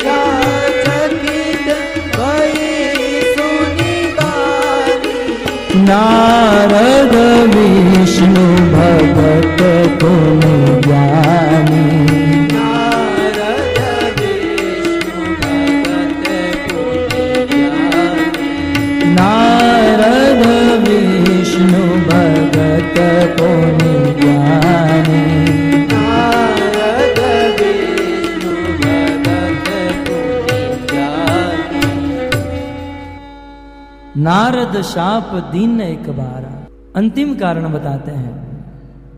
चकित भई सुनी बानी नारद विष्णु भगत पुनि ज्ञानी नारद विष्णु भगत पुनि ज्ञानी नारद विष्णु भगत पुनि ज्ञानी नारद विष्णु भगत पुनि ज्ञानी नारद शाप दीन एक बारा। अंतिम कारण बताते हैं,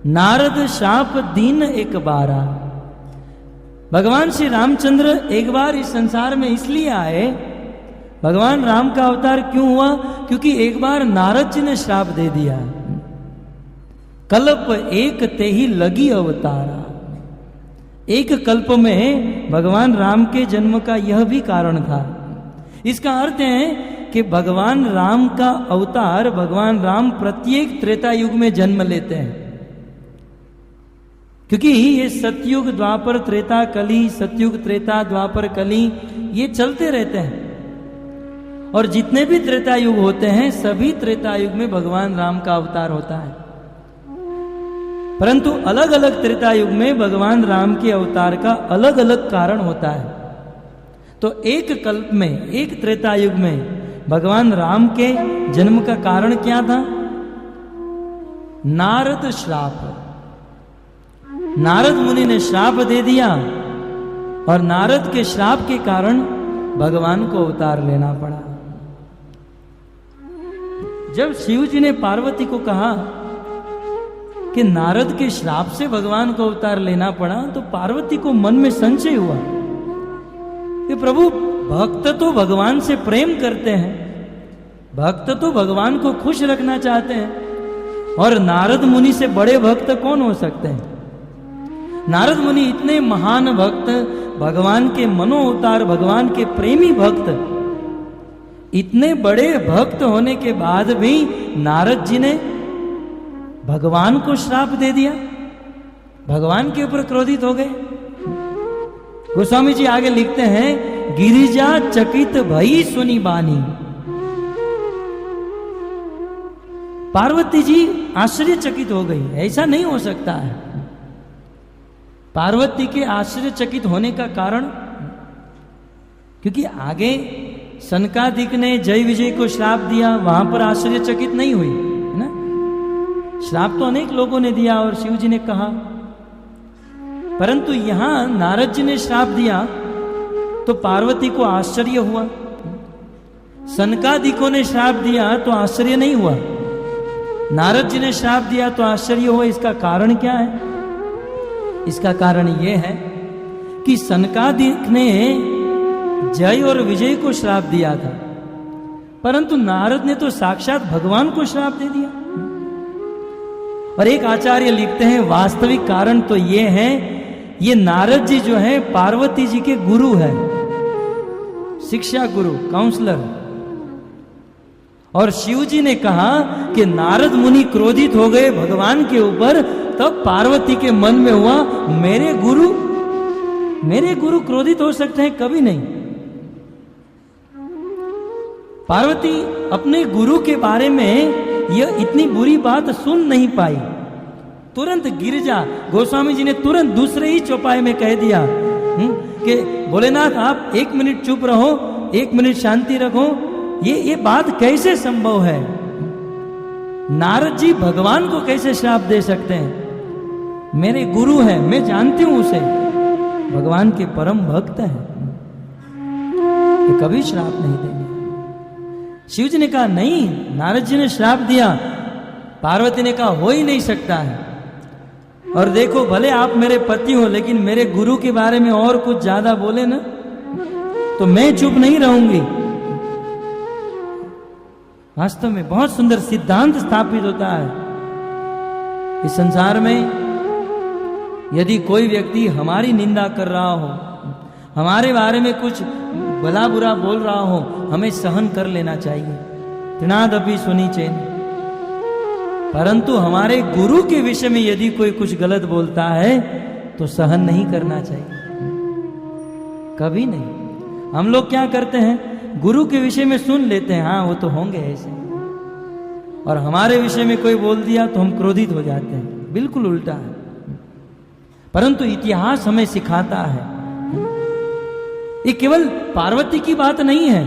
नारद शाप दीन एक बारा। भगवान श्री रामचंद्र एक बार इस संसार में इसलिए आए, भगवान राम का अवतार क्यों हुआ? क्योंकि एक बार नारद जी ने श्राप दे दिया, कल्प एक ते ही लगी अवतारा। एक कल्प में भगवान राम के जन्म का यह भी कारण था। इसका अर्थ है कि भगवान राम का अवतार, भगवान राम प्रत्येक त्रेता युग में जन्म लेते हैं, क्योंकि ये सतयुग द्वापर त्रेता कली, सतयुग त्रेता द्वापर कली, ये चलते रहते हैं। और जितने भी त्रेता युग होते हैं, सभी त्रेता युग में भगवान राम का अवतार होता है, परंतु अलग अलग त्रेता युग में भगवान राम के अवतार का अलग अलग कारण होता है। तो एक कल्प में, एक त्रेता युग में भगवान राम के जन्म का कारण क्या था? नारद श्राप। नारद मुनि ने श्राप दे दिया और नारद के श्राप के कारण भगवान को अवतार लेना पड़ा। जब शिव जी ने पार्वती को कहा कि नारद के श्राप से भगवान को अवतार लेना पड़ा, तो पार्वती को मन में संशय हुआ कि प्रभु, भक्त तो भगवान से प्रेम करते हैं, भक्त तो भगवान को खुश रखना चाहते हैं, और नारद मुनि से बड़े भक्त कौन हो सकते हैं? नारद मुनि इतने महान भक्त, भगवान के मनो अवतार, भगवान के प्रेमी भक्त, इतने बड़े भक्त होने के बाद भी नारद जी ने भगवान को श्राप दे दिया, भगवान के ऊपर क्रोधित हो गए। गोस्वामी जी आगे लिखते हैं, गिरिजा चकित भई सुनी बानी। पार्वती जी आश्चर्यचकित हो गई, ऐसा नहीं हो सकता है। पार्वती के आश्चर्यचकित होने का कारण, क्योंकि आगे सनकादिक ने जय विजय को श्राप दिया, वहां पर आश्चर्यचकित नहीं हुई, है ना? श्राप तो अनेक लोगों ने दिया और शिव जी ने कहा, परंतु यहां नारद जी ने श्राप दिया तो पार्वती को आश्चर्य हुआ। सनकादिकों ने श्राप दिया तो आश्चर्य नहीं हुआ, नारद जी ने श्राप दिया तो आश्चर्य हुआ। इसका कारण क्या है? इसका कारण यह है कि सनकादिक ने जय और विजय को श्राप दिया था, परंतु नारद ने तो साक्षात भगवान को श्राप दे दिया। और एक आचार्य लिखते हैं, वास्तविक कारण तो यह है, ये नारद जी जो है पार्वती जी के गुरु है, शिक्षा गुरु, काउंसलर। और शिव जी ने कहा कि नारद मुनि क्रोधित हो गए भगवान के ऊपर, तब पार्वती के मन में हुआ, मेरे गुरु क्रोधित हो सकते हैं? कभी नहीं। पार्वती अपने गुरु के बारे में यह इतनी बुरी बात सुन नहीं पाई। तुरंत गिरिजा, गोस्वामी जी ने तुरंत दूसरे ही चौपाई में कह दिया कि भोलेनाथ आप 1 मिनट चुप रहो, 1 मिनट शांति रखो। ये बात कैसे संभव है? नारद जी भगवान को कैसे श्राप दे सकते हैं? मेरे गुरु हैं, मैं जानती हूं उसे, भगवान के परम भक्त हैं, ये कभी श्राप नहीं देंगे। शिव जी ने कहा नहीं, नारद जी ने श्राप दिया। पार्वती ने कहा हो ही नहीं सकता है। और देखो, भले आप मेरे पति हो, लेकिन मेरे गुरु के बारे में और कुछ ज्यादा बोले ना तो मैं चुप नहीं रहूंगी। वास्तव में बहुत सुंदर सिद्धांत स्थापित होता है इस संसार में। यदि कोई व्यक्ति हमारी निंदा कर रहा हो, हमारे बारे में कुछ भला बुरा बोल रहा हो, हमें सहन कर लेना चाहिए। तृणादपि सुनी चैन, परंतु हमारे गुरु के विषय में यदि कोई कुछ गलत बोलता है तो सहन नहीं करना चाहिए, कभी नहीं। हम लोग क्या करते हैं, गुरु के विषय में सुन लेते हैं, हाँ वो तो होंगे ऐसे, और हमारे विषय में कोई बोल दिया तो हम क्रोधित हो जाते हैं। बिल्कुल उल्टा है। परंतु इतिहास हमें सिखाता है, ये केवल पार्वती की बात नहीं है,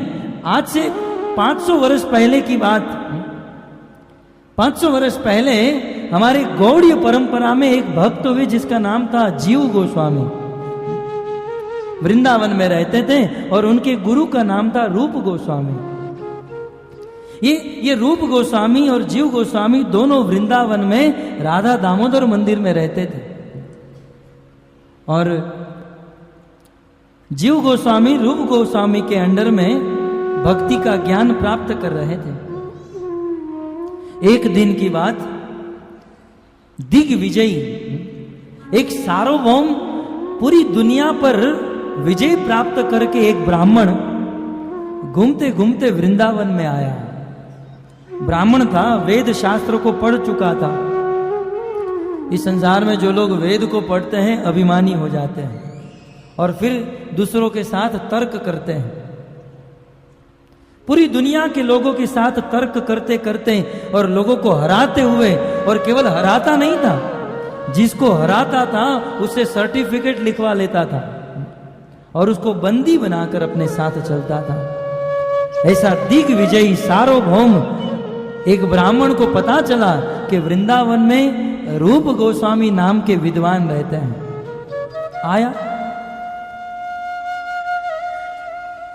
आज से 500 वर्ष पहले की बात। 500 वर्ष पहले हमारे गौड़ीय परंपरा में एक भक्त हुए जिसका नाम था जीव गोस्वामी। वृंदावन में रहते थे और उनके गुरु का नाम था रूप गोस्वामी। ये रूप गोस्वामी और जीव गोस्वामी दोनों वृंदावन में राधा दामोदर मंदिर में रहते थे। और जीव गोस्वामी रूप गोस्वामी के अंडर में भक्ति का ज्ञान प्राप्त कर रहे थे। एक दिन की बात, दिग्विजयी एक सार्वभौम पूरी दुनिया पर विजय प्राप्त करके एक ब्राह्मण घूमते घूमते वृंदावन में आया। ब्राह्मण था, वेद शास्त्र को पढ़ चुका था। इस संसार में जो लोग वेद को पढ़ते हैं अभिमानी हो जाते हैं और फिर दूसरों के साथ तर्क करते हैं। पूरी दुनिया के लोगों के साथ तर्क करते करते और लोगों को हराते हुए, और केवल हराता नहीं था, जिसको हराता था उससे सर्टिफिकेट लिखवा लेता था और उसको बंदी बनाकर अपने साथ चलता था। ऐसा दिग्विजयी सार्वभौम एक ब्राह्मण को पता चला कि वृंदावन में रूप गोस्वामी नाम के विद्वान रहते हैं। आया,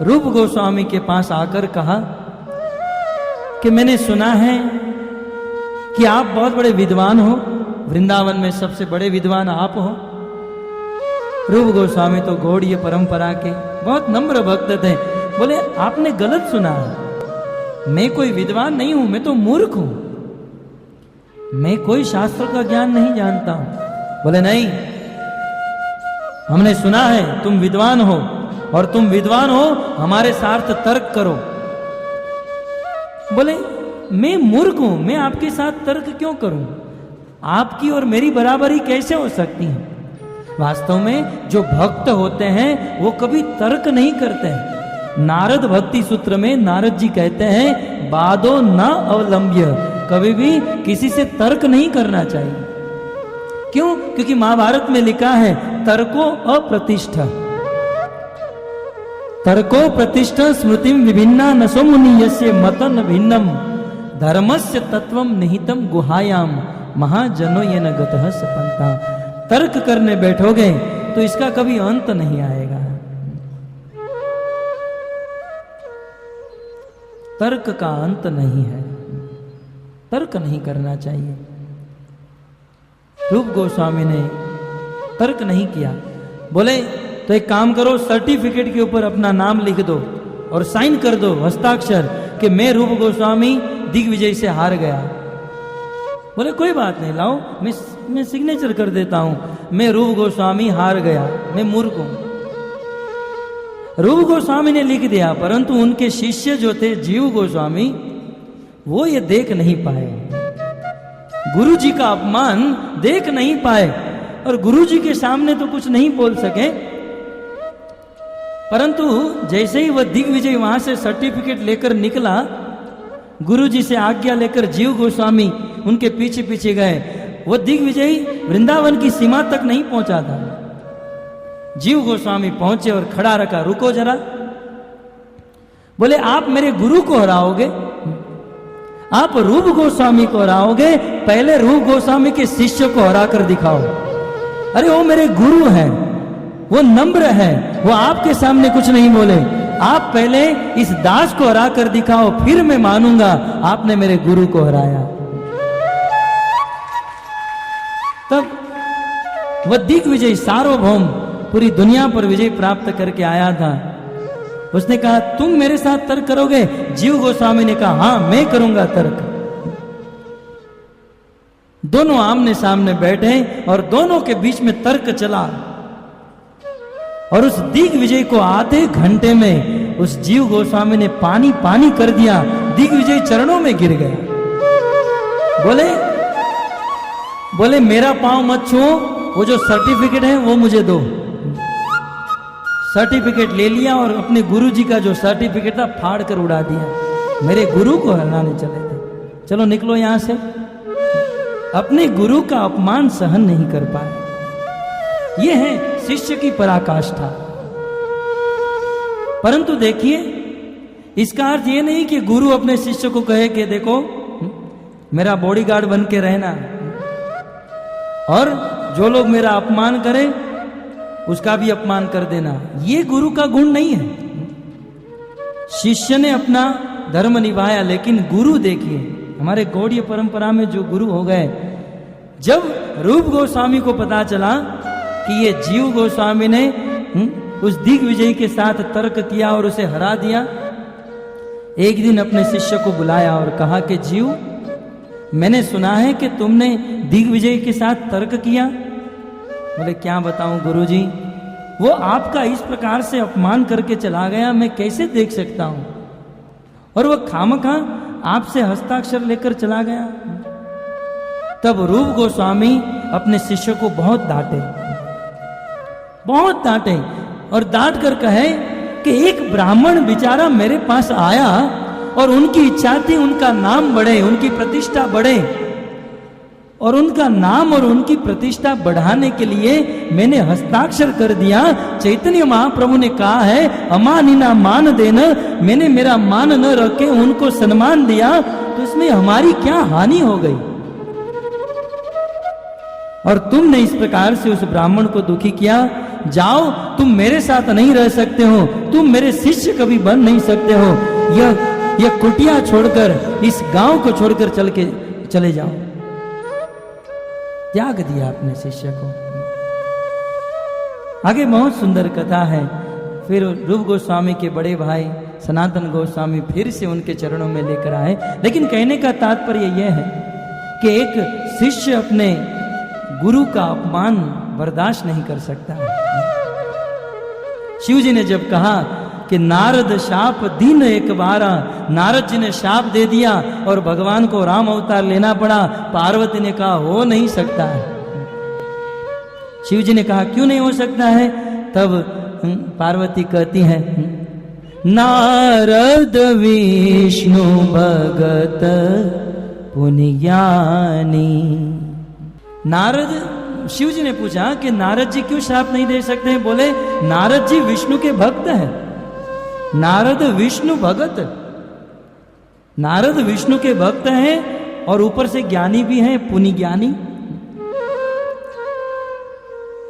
रूप गोस्वामी के पास आकर कहा कि मैंने सुना है कि आप बहुत बड़े विद्वान हो, वृंदावन में सबसे बड़े विद्वान आप हो। रूप गोस्वामी तो गौड़ीय परंपरा के बहुत नम्र भक्त थे। बोले आपने गलत सुना है, मैं कोई विद्वान नहीं हूं, मैं तो मूर्ख हूं, मैं कोई शास्त्र का ज्ञान नहीं जानता हूं। बोले नहीं, हमने सुना है तुम विद्वान हो, और तुम विद्वान हो हमारे साथ तर्क करो। बोले मैं मूर्ख हूं, मैं आपके साथ तर्क क्यों करूं, आपकी और मेरी बराबरी कैसे हो सकती है। वास्तव में जो भक्त होते हैं वो कभी तर्क नहीं करते हैं। नारद भक्ति सूत्र में नारद जी कहते हैं बादो न अवलंब्य, कभी भी किसी से तर्क नहीं करना चाहिए। क्यों? क्योंकि महाभारत में लिखा है तर्को अप्रतिष्ठ, तर्को प्रतिष्ठ स्मृतिम विभिन्ना न सोमुनि यस्य मतन भिन्नम धर्मस्य तत्वम निहितम गुहायाम महाजनो ये न गतः सपंता। तर्क करने बैठोगे तो इसका कभी अंत नहीं आएगा। तर्क का अंत नहीं है, तर्क नहीं करना चाहिए। रूप गोस्वामी ने तर्क नहीं किया। बोले तो एक काम करो, सर्टिफिकेट के ऊपर अपना नाम लिख दो और साइन कर दो हस्ताक्षर कि मैं रूप गोस्वामी दिग्विजय से हार गया। बोले कोई बात नहीं, लाओ मैं सिग्नेचर कर देता हूं, मैं रूप गोस्वामी हार गया, मैं मूर्ख हूं। रूप गोस्वामी ने लिख दिया, परंतु उनके शिष्य जो थे जीव गोस्वामी वो ये देख नहीं पाए, गुरु जी का अपमान देख नहीं पाए, और गुरु जी के सामने तो कुछ नहीं बोल सके। परंतु जैसे ही वह दिग्विजय वहां से सर्टिफिकेट लेकर निकला, गुरु जी से आज्ञा लेकर जीव गोस्वामी उनके पीछे पीछे गए। वो दिग्विजय वृंदावन की सीमा तक नहीं पहुंचा था। जीव गोस्वामी पहुंचे और खड़ा रखा, रुको जरा। बोले आप मेरे गुरु को हराओगे, आप रूप गोस्वामी को हराओगे, पहले रूप गोस्वामी के शिष्य को हरा कर दिखाओ। अरे वो मेरे गुरु हैं, वो नम्र है, वो आपके सामने कुछ नहीं बोले, आप पहले इस दास को हरा कर दिखाओ, फिर मैं मानूंगा आपने मेरे गुरु को हराया। तब वह दिग्विजय सार्वभौम पूरी दुनिया पर विजय प्राप्त करके आया था। उसने कहा तुम मेरे साथ तर्क करोगे? जीव गोस्वामी ने कहा हां मैं करूंगा तर्क। दोनों आमने सामने बैठे और दोनों के बीच में तर्क चला, और उस दिग्विजय को आधे घंटे में उस जीव गोस्वामी ने पानी पानी कर दिया। दिग्विजय चरणों में गिर गया। बोले बोले मेरा पांव मत छुओ, वो जो सर्टिफिकेट है वो मुझे दो। सर्टिफिकेट ले लिया और अपने गुरु जी का जो सर्टिफिकेट था फाड़ कर उड़ा दिया। मेरे गुरु को हराने चले थे, चलो निकलो यहां से। अपने गुरु का अपमान सहन नहीं कर पाए। यह है शिष्य की पराकाष्ठा। परंतु देखिए, इसका अर्थ यह नहीं कि गुरु अपने शिष्य को कहे कि देखो मेरा बॉडीगार्ड बन के रहना, और जो लोग मेरा अपमान करें उसका भी अपमान कर देना। ये गुरु का गुण नहीं है। शिष्य ने अपना धर्म निभाया, लेकिन गुरु देखिए, हमारे गौड़ीय परंपरा में जो गुरु हो गए, जब रूप गोस्वामी को पता चला कि ये जीव गोस्वामी ने उस दिग्विजय के साथ तर्क किया और उसे हरा दिया, एक दिन अपने शिष्य को बुलाया और कहा कि जीव, मैंने सुना है कि तुमने दिग्विजय के साथ तर्क किया। बोले क्या बताऊं गुरुजी, वो आपका इस प्रकार से अपमान करके चला गया, मैं कैसे देख सकता हूं, और वो खामखा आपसे हस्ताक्षर लेकर चला गया। तब रूप गोस्वामी अपने शिष्य को बहुत डांटे और डांट कर कहे कि एक ब्राह्मण बेचारा मेरे पास आया और उनकी इच्छा थी उनका नाम बढ़े, उनकी प्रतिष्ठा बढ़े, और उनका नाम और उनकी प्रतिष्ठा बढ़ाने के लिए मैंने हस्ताक्षर कर दिया। चैतन्य महाप्रभु ने कहा है अमानिना मान देना, मैंने मेरा मान न रखे उनको सम्मान दिया, तो इसमें हमारी क्या हानि हो गई। और तुमने इस प्रकार से उस ब्राह्मण को दुखी किया। जाओ, तुम मेरे साथ नहीं रह सकते हो, तुम मेरे शिष्य कभी बन नहीं सकते हो। यह कुटिया छोड़कर, इस गांव को छोड़कर चले जाओ। त्याग दिया अपने शिष्य को। आगे बहुत सुंदर कथा है। फिर रूप गोस्वामी के बड़े भाई सनातन गोस्वामी फिर से उनके चरणों में लेकर आए। लेकिन कहने का तात्पर्य यह है कि एक शिष्य अपने गुरु का अपमान बर्दाश्त नहीं कर सकता। शिव जी ने जब कहा कि नारद शाप दीन एक बारा, नारद जी ने शाप दे दिया और भगवान को राम अवतार लेना पड़ा। पार्वती ने कहा हो नहीं सकता है। शिव जी ने कहा क्यों नहीं हो सकता है? तब पार्वती कहती है नारद विष्णु भगत पुनि ज्ञानी। नारद, शिव जी ने पूछा कि नारद जी क्यों शाप नहीं दे सकते हैं? बोले नारद जी विष्णु के भक्त हैं। नारद विष्णु भगत, नारद विष्णु के भक्त हैं और ऊपर से ज्ञानी भी हैं, पुनि ज्ञानी।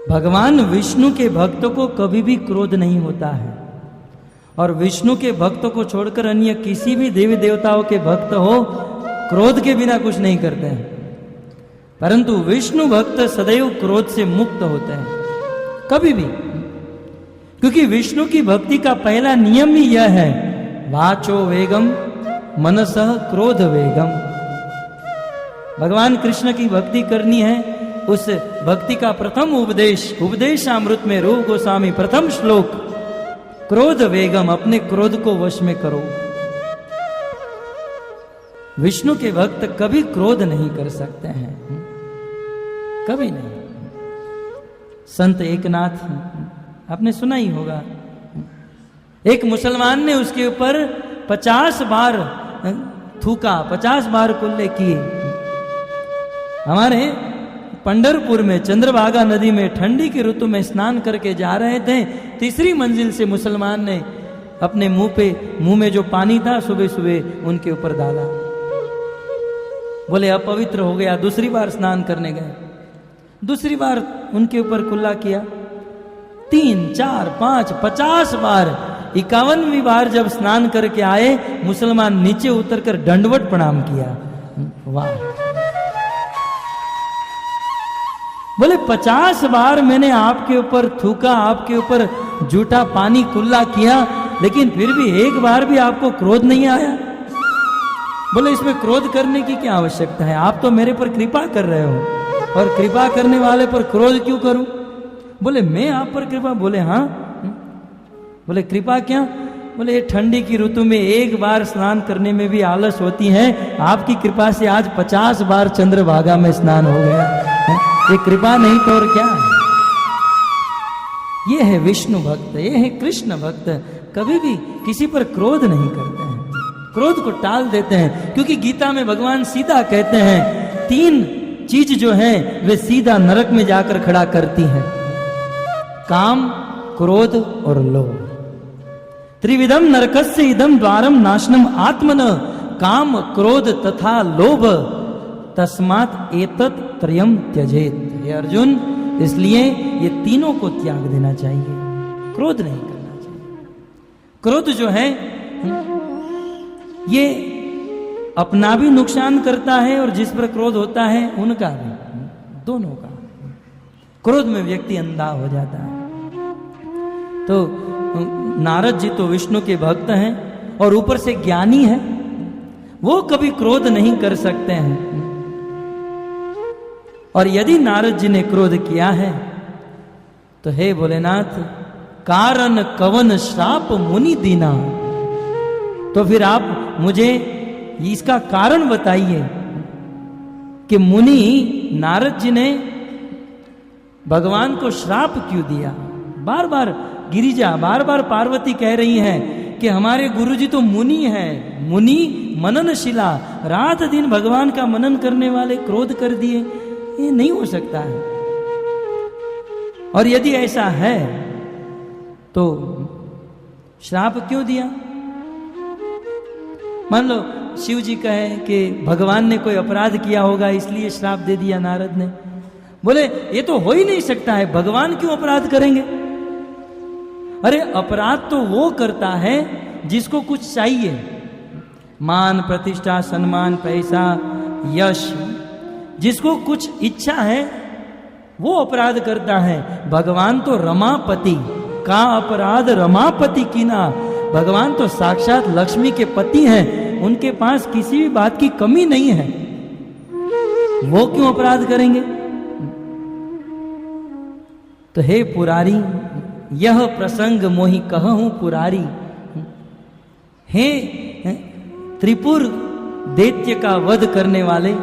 भगवान विष्णु के भक्तों को कभी भी क्रोध नहीं होता है, और विष्णु के भक्तों को छोड़कर अन्य किसी भी देवी देवताओं के भक्त हो, क्रोध के बिना कुछ नहीं करते हैं। परंतु विष्णु भक्त सदैव क्रोध से मुक्त होते हैं, कभी भी। क्योंकि विष्णु की भक्ति का पहला नियम ही यह है वाचो वेगम मनसः क्रोध वेगम। भगवान कृष्ण की भक्ति करनी है, उस भक्ति का प्रथम उपदेशामृत में रूप गोस्वामी प्रथम श्लोक, क्रोध वेगम, अपने क्रोध को वश में करो। विष्णु के भक्त कभी क्रोध नहीं कर सकते हैं, कभी नहीं। संत एकनाथ आपने सुना ही होगा, एक मुसलमान ने उसके ऊपर 50 बार थूका, 50 बार कुल्ले किए। हमारे पंढरपुर में चंद्रभागा नदी में ठंडी की ऋतु में स्नान करके जा रहे थे, तीसरी मंजिल से मुसलमान ने अपने मुंह में जो पानी था सुबह सुबह उनके ऊपर डाला। बोले अपवित्र हो गया। दूसरी बार स्नान करने गए, दूसरी बार उनके ऊपर कुल्ला किया। 3, 4, 5, 50 बार। 51वीं बार जब स्नान करके आए, मुसलमान नीचे उतरकर दंडवत प्रणाम किया। वाह! बोले 50 बार मैंने आपके ऊपर थूका, आपके ऊपर झूठा पानी कुल्ला किया, लेकिन फिर भी एक बार भी आपको क्रोध नहीं आया। बोले इसमें क्रोध करने की क्या आवश्यकता है? आप तो मेरे पर कृपा कर रहे हो, और कृपा करने वाले पर क्रोध क्यों करूं? बोले मैं आप पर कृपा? बोले हाँ। बोले कृपा क्या? बोले ठंडी की ऋतु में एक बार स्नान करने में भी आलस होती है, आपकी कृपा से आज 50 बार चंद्रभागा में स्नान हो गया। ये कृपा नहीं तो और क्या है? ये है विष्णु भक्त, ये है कृष्ण भक्त। कभी भी किसी पर क्रोध नहीं करते हैं, क्रोध को टाल देते हैं, क्योंकि गीता में भगवान सीधा कहते हैं 3 चीज जो है वे सीधा नरक में जाकर खड़ा करती है, काम, क्रोध और लोभ। त्रिविधम नरकस्य इदम द्वारम नाशनम आत्मन, काम, क्रोध तथा लोभ, तस्मात् एतत् त्रयम त्यजेत। हे अर्जुन, इसलिए ये तीनों को त्याग देना चाहिए, क्रोध नहीं करना चाहिए। क्रोध जो है ये अपना भी नुकसान करता है और जिस पर क्रोध होता है उनका भी, दोनों का। क्रोध में व्यक्ति अंधा हो जाता है। तो नारद जी तो विष्णु के भक्त हैं और ऊपर से ज्ञानी है, वो कभी क्रोध नहीं कर सकते हैं। और यदि नारद जी ने क्रोध किया है तो हे भोलेनाथ, कारण कवन श्राप मुनि दीना, तो फिर आप मुझे इसका कारण बताइए कि मुनि नारद जी ने भगवान को श्राप क्यों दिया। बार बार गिरिजा, बार बार पार्वती कह रही हैं कि हमारे गुरुजी तो मुनि हैं, मुनि मननशिला, रात दिन भगवान का मनन करने वाले क्रोध कर दिए, ये नहीं हो सकता है। और यदि ऐसा है तो श्राप क्यों दिया? मान लो शिव जी कहे कि भगवान ने कोई अपराध किया होगा इसलिए श्राप दे दिया नारद ने। बोले ये तो हो ही नहीं सकता है, भगवान क्यों अपराध करेंगे? अरे अपराध तो वो करता है जिसको कुछ चाहिए, मान, प्रतिष्ठा, सम्मान, पैसा, यश, जिसको कुछ इच्छा है वो अपराध करता है। भगवान तो रमापति का अपराध रमापति कीना, भगवान तो साक्षात लक्ष्मी के पति हैं, उनके पास किसी भी बात की कमी नहीं है, वो क्यों अपराध करेंगे? तो हे पुरारी, यह प्रसंग मोहि कहूं पुरारी, हे त्रिपुर दैत्य का वध करने वाले,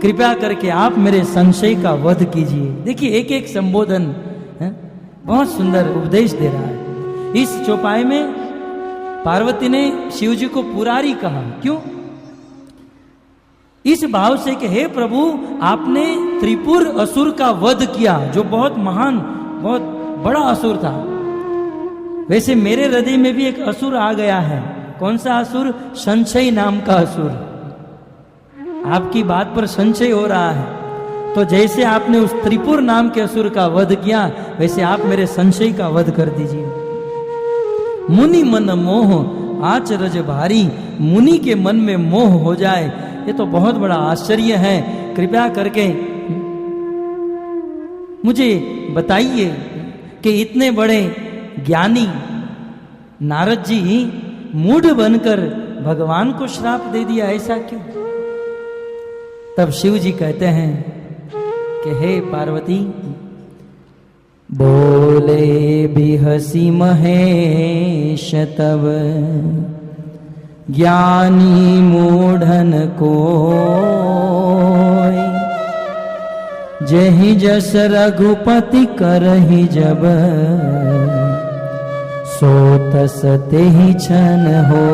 कृपया करके आप मेरे संशय का वध कीजिए। देखिए एक एक संबोधन बहुत सुंदर उपदेश दे रहा है। इस चौपाई में पार्वती ने शिव जी को पुरारी कहा, क्यों? इस भाव से कि हे प्रभु, आपने त्रिपुर असुर का वध किया, जो बहुत महान, बहुत बड़ा असुर था। वैसे मेरे हृदय में भी एक असुर आ गया है। कौन सा असुर? संशय नाम का असुर। आपकी बात पर संशय हो रहा है, तो जैसे आपने उस त्रिपुर नाम के असुर का वध किया, वैसे आप मेरे संशय का वध कर दीजिए। मुनि मन मोह आचरज भारी, मुनि के मन में मोह हो जाए, ये तो बहुत बड़ा आश्चर्य है। कृपया करके मुझे बताइए कि इतने बड़े ज्ञानी नारद जी मूढ़ बनकर भगवान को श्राप दे दिया, ऐसा क्यों? तब शिव जी कहते हैं कि हे पार्वती, बोले बिहसी महेश तब ज्ञानी मूढ़न को, जहि जस रघुपति करहि जब, सो तस तेहि छन हो।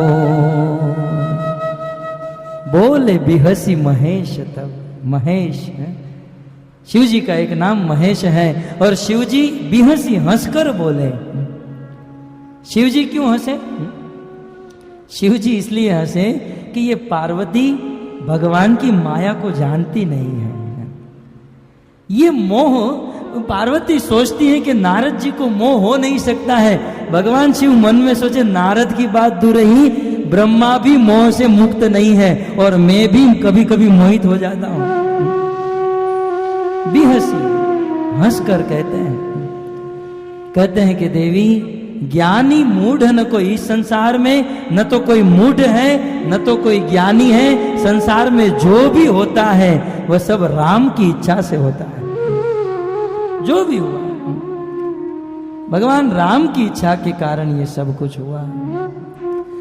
बोले बिहसी महेश तब, महेश है शिव जी का एक नाम महेश है, और शिव जी बिहसी हंसकर बोले। शिव जी क्यों हंसे? शिव जी इसलिए हंसे कि ये पार्वती भगवान की माया को जानती नहीं है। ये मोह, पार्वती सोचती है कि नारद जी को मोह हो नहीं सकता है। भगवान शिव मन में सोचे नारद की बात दूर रही, ब्रह्मा भी मोह से मुक्त नहीं है और मैं भी कभी कभी मोहित हो जाता हूं। बिहसी, हंसकर कहते हैं कि देवी, ज्ञानी मूढ़ न कोई, इस संसार में न तो कोई मूढ़ है न तो कोई ज्ञानी है। संसार में जो भी होता है वह सब राम की इच्छा से होता है। जो भी हुआ भगवान राम की इच्छा के कारण ये सब कुछ हुआ।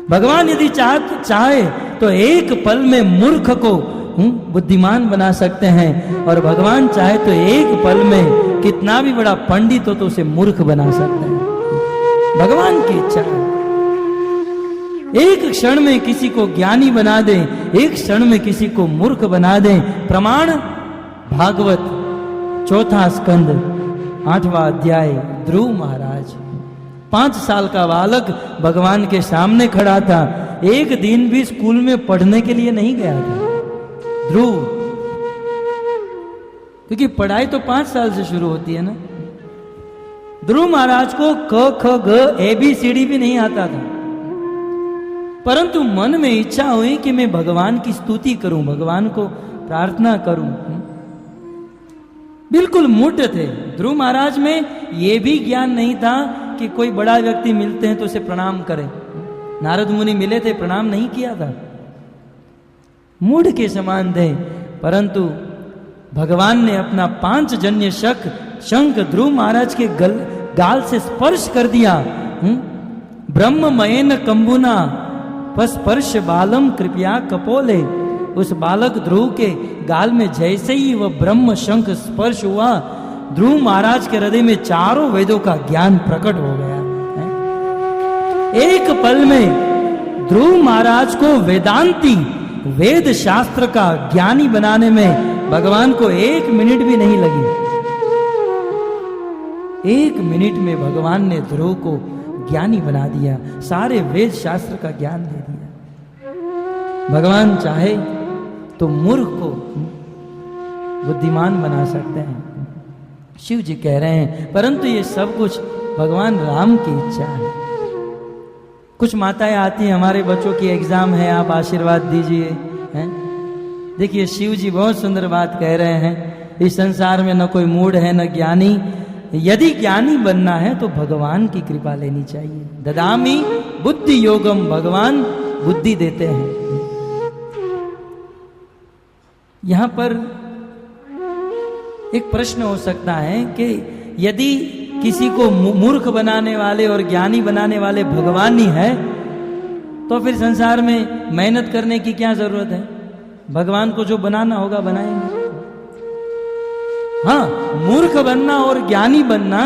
भगवान यदि चाहे तो एक पल में मूर्ख को बुद्धिमान बना सकते हैं, और भगवान चाहे तो एक पल में कितना भी बड़ा पंडित हो तो उसे मूर्ख बना सकते हैं। भगवान की इच्छा है। एक क्षण में किसी को ज्ञानी बना दे, एक क्षण में किसी को मूर्ख बना दे। प्रमाण भागवत 4वां स्कंद 8वां अध्याय। ध्रुव महाराज 5 साल का बालक भगवान के सामने खड़ा था, एक दिन भी स्कूल में पढ़ने के लिए नहीं गया था ध्रुव, क्योंकि पढ़ाई तो 5 साल से शुरू होती है ना। ध्रुव महाराज को क ख ग ABCD भी नहीं आता था, परंतु मन में इच्छा हुई कि मैं भगवान की स्तुति करूं, भगवान को प्रार्थना करूं। बिल्कुल मूढ़ थे ध्रुव महाराज में। यह भी ज्ञान नहीं था कि कोई बड़ा व्यक्ति मिलते हैं तो उसे प्रणाम करें। नारद मुनि मिले थे, प्रणाम नहीं किया था, मूढ़ के समान थे। परंतु भगवान ने अपना 5 जन्य शंख ध्रुव महाराज के गाल से स्पर्श कर दिया। ब्रह्ममयेन कंबुना स्पर्श बालम कृपया कपोले। उस बालक ध्रुव के गाल में जैसे ही वह ब्रह्म शंख स्पर्श हुआ, ध्रुव महाराज के हृदय में 4 वेदों का ज्ञान प्रकट हो गया। एक पल में ध्रुव महाराज को वेदांती, वेद शास्त्र का ज्ञानी बनाने में भगवान को 1 मिनट भी नहीं लगी। 1 मिनट में भगवान ने ध्रुव को ज्ञानी बना दिया, सारे वेद शास्त्र का ज्ञान दे दिया। भगवान चाहे तो मूर्ख को बुद्धिमान बना सकते हैं, शिव जी कह रहे हैं। परंतु ये सब कुछ भगवान राम की इच्छा है। कुछ माताएं आती हैं, हमारे बच्चों की एग्जाम है, आप आशीर्वाद दीजिए, हैं? देखिए शिव जी बहुत सुंदर बात कह रहे हैं, इस संसार में न कोई मूढ़ है न ज्ञानी। यदि ज्ञानी बनना है तो भगवान की कृपा लेनी चाहिए। ददामी बुद्धि योगम, भगवान बुद्धि देते हैं। यहां पर एक प्रश्न हो सकता है कि यदि किसी को मूर्ख बनाने वाले और ज्ञानी बनाने वाले भगवान ही है, तो फिर संसार में मेहनत करने की क्या जरूरत है? भगवान को जो बनाना होगा बनाएंगे। हाँ, मूर्ख बनना और ज्ञानी बनना,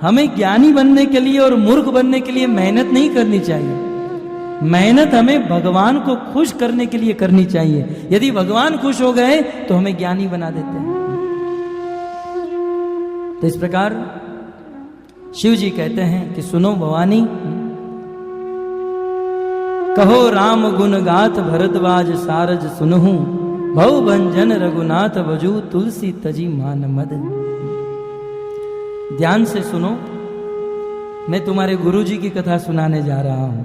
हमें ज्ञानी बनने के लिए और मूर्ख बनने के लिए मेहनत नहीं करनी चाहिए। मेहनत हमें भगवान को खुश करने के लिए करनी चाहिए। यदि भगवान खुश हो गए तो हमें ज्ञानी बना देते हैं। तो इस प्रकार शिव जी कहते हैं कि सुनो भवानी, कहो राम गुण गाथ भरद्वाज सारज सुनहु, भव भंजन रघुनाथ भजू तुलसी तजी मान मद। ध्यान से सुनो, मैं तुम्हारे गुरु जी की कथा सुनाने जा रहा हूं।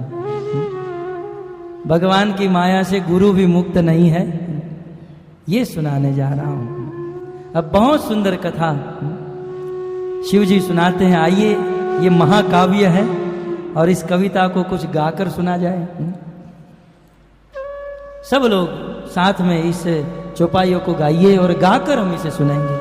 भगवान की माया से गुरु भी मुक्त नहीं है, ये सुनाने जा रहा हूं। अब बहुत सुंदर कथा शिव जी सुनाते हैं। आइए, ये महाकाव्य है और इस कविता को कुछ गाकर सुना जाए। सब लोग साथ में इस चौपाइयों को गाइए और गाकर हम इसे सुनाएंगे।